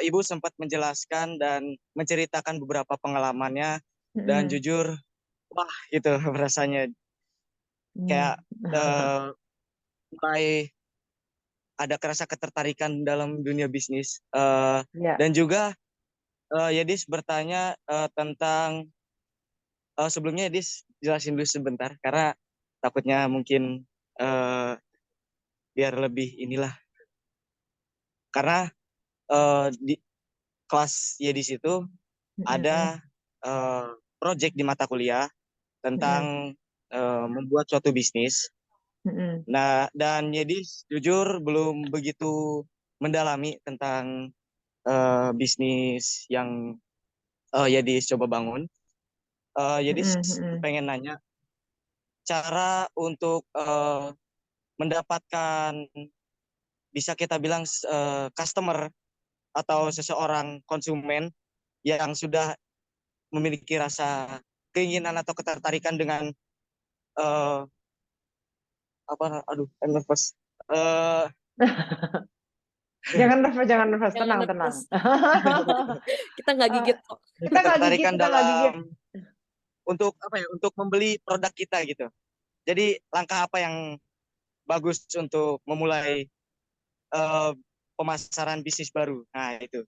Ibu sempat menjelaskan dan menceritakan beberapa pengalamannya, dan Mm-mm. jujur, wah, gitu rasanya kayak mulai ada kerasa ketertarikan dalam dunia bisnis. Ya. Dan juga Yedis bertanya tentang sebelumnya Yedis jelasin dulu sebentar karena takutnya mungkin biar lebih inilah, karena di kelas Yedis itu ada project di mata kuliah tentang membuat suatu bisnis. Nah, dan Yedis jujur belum begitu mendalami tentang bisnis yang Yedis coba bangun. Yedis pengen nanya cara untuk mendapatkan, bisa kita bilang customer atau seseorang konsumen yang sudah memiliki rasa keinginan atau ketertarikan dengan I'm nervous. Jangan nervous, Jangan tenang. nervous. Kita nggak gigit kok. Kita nggak gigit, ketertarikan dalam untuk apa ya? Untuk membeli produk kita gitu. Jadi langkah apa yang bagus untuk memulai pemasaran bisnis baru? Nah, itu.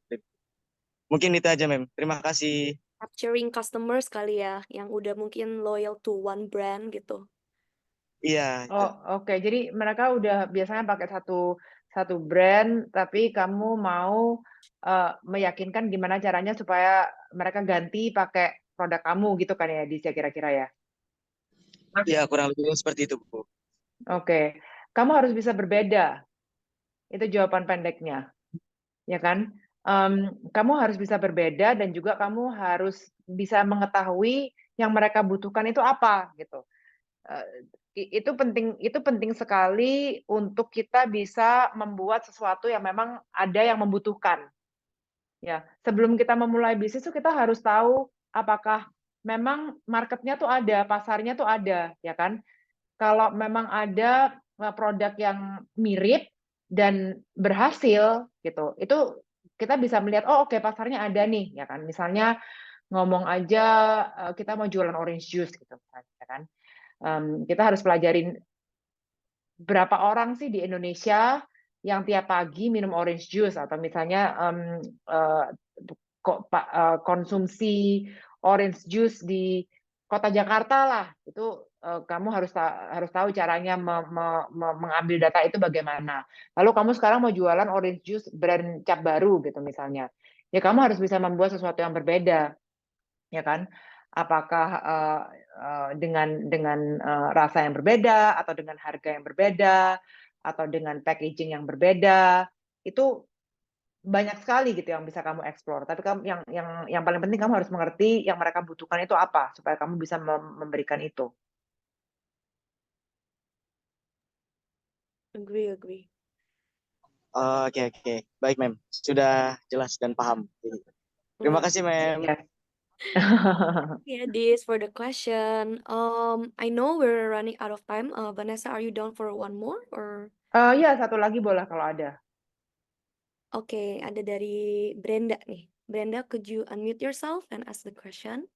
Mungkin itu aja, Mem. Terima kasih. Capturing customers kali ya, yang udah mungkin loyal to one brand gitu. Iya. Oh, oke. Jadi mereka udah biasanya pakai satu brand, tapi kamu mau meyakinkan gimana caranya supaya mereka ganti pakai produk kamu gitu kan ya, Dis, ya kira-kira ya? Ya, kurang lebih seperti itu, Bu. Oke. Kamu harus bisa berbeda. Itu jawaban pendeknya. Ya kan? Kamu harus bisa berbeda dan juga kamu harus bisa mengetahui yang mereka butuhkan itu apa gitu. Itu penting sekali untuk kita bisa membuat sesuatu yang memang ada yang membutuhkan. Ya, sebelum kita memulai bisnis tuh kita harus tahu apakah memang marketnya tuh ada, pasarnya tuh ada, ya kan? Kalau memang ada produk yang mirip dan berhasil gitu, itu kita bisa melihat, oh oke, pasarnya ada nih, ya kan? Misalnya ngomong aja kita mau jualan orange juice gitu, ya kan? Kita harus pelajarin berapa orang sih di Indonesia yang tiap pagi minum orange juice, atau misalnya konsumsi orange juice di kota Jakarta lah. Itu kamu harus tahu caranya mengambil data itu bagaimana. Lalu kamu sekarang mau jualan orange juice brand cap baru gitu misalnya. Ya kamu harus bisa membuat sesuatu yang berbeda. Ya kan? Apakah dengan rasa yang berbeda, atau dengan harga yang berbeda, atau dengan packaging yang berbeda, itu banyak sekali gitu yang bisa kamu explore. Tapi kamu yang paling penting kamu harus mengerti yang mereka butuhkan itu apa supaya kamu bisa memberikan itu. Agree. Oke. Baik, Mem. Sudah jelas dan paham. Terima kasih, Mem. Yes. Yeah, this for the question. I know we're running out of time. Vanessa, are you down for one more or? Ya, satu lagi boleh kalau ada. Oke, ada dari Brenda nih. Brenda, could you unmute yourself and ask the question?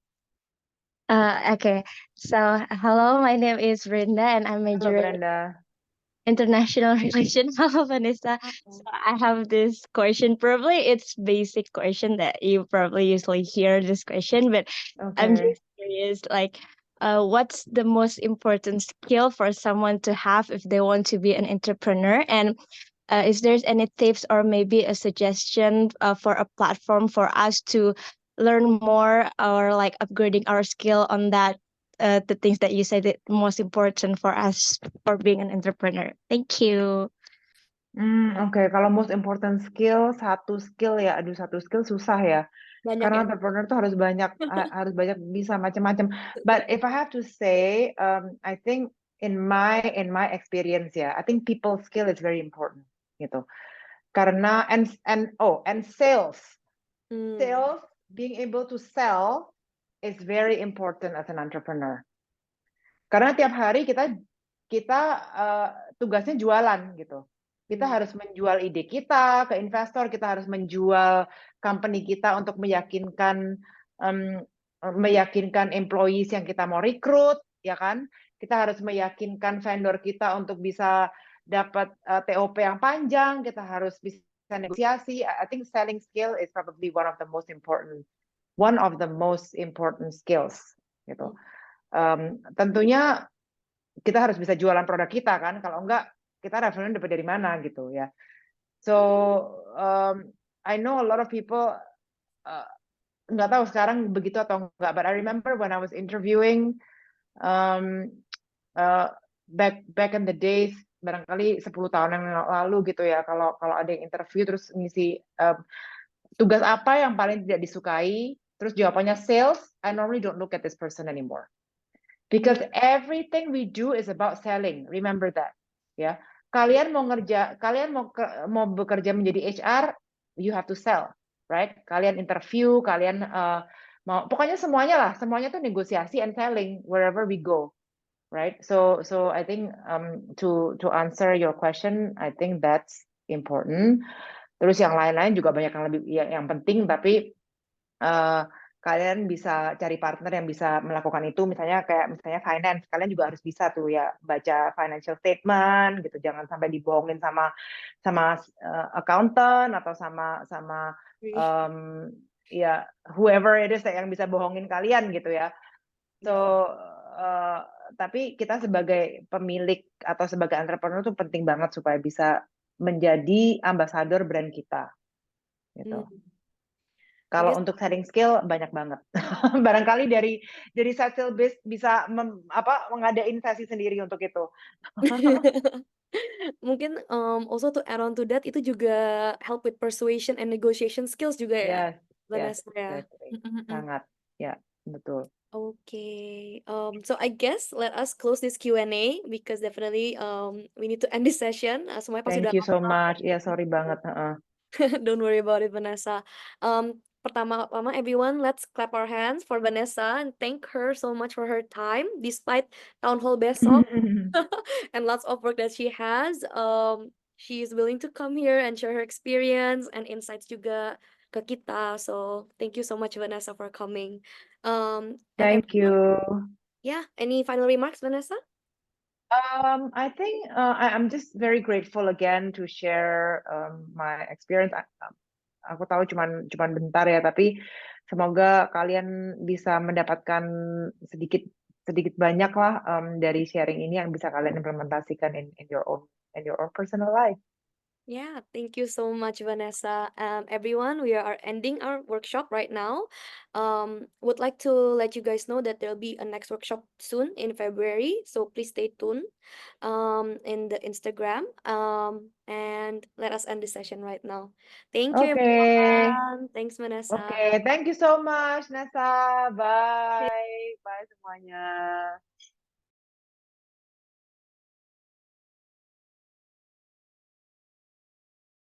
Okay, so hello, my name is Brenda and I'm Halo majoring. Brenda. international relation, Vanessa. So I have this question. Probably it's basic question that you probably usually hear this question, but I'm Okay. just curious, like, what's the most important skill for someone to have if they want to be an entrepreneur? And is there any tips or maybe a suggestion for a platform for us to learn more or like upgrading our skill on that? The things that you said that most important for us for being an entrepreneur. Thank you. Oke, kalau most important skill, satu skill ya, aduh satu skill susah ya. Banyak Karena ya. entrepreneur tuh harus banyak bisa macam-macam. But if I have to say, I think in my experience ya, I think people skill is very important gitu. Karena and sales, Hmm. being able to sell is very important as an entrepreneur. Karena tiap hari kita tugasnya jualan gitu. Kita harus menjual ide kita ke investor, kita harus menjual company kita untuk meyakinkan employees yang kita mau rekrut, ya kan? Kita harus meyakinkan vendor kita untuk bisa dapat TOP yang panjang, kita harus bisa negosiasi. I think selling skill is probably one of the most important skills gitu. Tentunya kita harus bisa jualan produk kita kan, kalau enggak kita revenue dapat dari mana gitu ya. So I know a lot of people nggak tahu sekarang begitu atau enggak, but I remember when I was interviewing back in the days, barangkali 10 tahun yang lalu gitu ya, kalau ada yang interview terus ngisi tugas apa yang paling tidak disukai, terus jawabannya sales, I normally don't look at this person anymore. Because everything we do is about selling. Remember that, ya. Kalian mau bekerja menjadi HR, you have to sell, right? Kalian interview, kalian pokoknya semuanya tuh negosiasi and selling wherever we go, right? So I think to answer your question, I think that's important. Terus yang lain-lain juga banyak yang lebih yang penting, tapi kalian bisa cari partner yang bisa melakukan itu, misalnya finance, kalian juga harus bisa tuh ya baca financial statement gitu, jangan sampai dibohongin sama accountant atau sama ya whoever it is yang bisa bohongin kalian gitu ya. So tapi kita sebagai pemilik atau sebagai entrepreneur tuh penting banget supaya bisa menjadi ambasador brand kita gitu. Kalau untuk selling skill banyak banget. Barangkali dari sales bisa mengadain sesi sendiri untuk itu. Mungkin also to add on to that, itu juga help with persuasion and negotiation skills juga ya, Yes, Vanessa ya. exactly. Sangat, ya betul. Okay, so I guess let us close this Q&A because definitely we need to end this session. Semuanya pasti Thank udah you so hafal. much. Ya sorry banget. Don't worry about it, Vanessa. Pertama-tama, everyone, let's clap our hands for Vanessa and thank her so much for her time despite town hall besok and lots of work that she has. She is willing to come here and share her experience and insights juga ke kita. So thank you so much, Vanessa, for coming. And Thank you. Yeah, any final remarks, Vanessa? I think I'm just very grateful again to share my experience. Aku tahu cuman bentar ya, tapi semoga kalian bisa mendapatkan sedikit banyak lah dari sharing ini yang bisa kalian implementasikan in your own personal life. Yeah, thank you so much, Vanessa. Everyone, we are ending our workshop right now. Would like to let you guys know that there'll be a next workshop soon in February, so please stay tuned in the Instagram. And let us end the session right now. Thank you, Okay. everyone. Thanks, Vanessa. Okay, thank you so much, Nessa. Bye. Bye semuanya.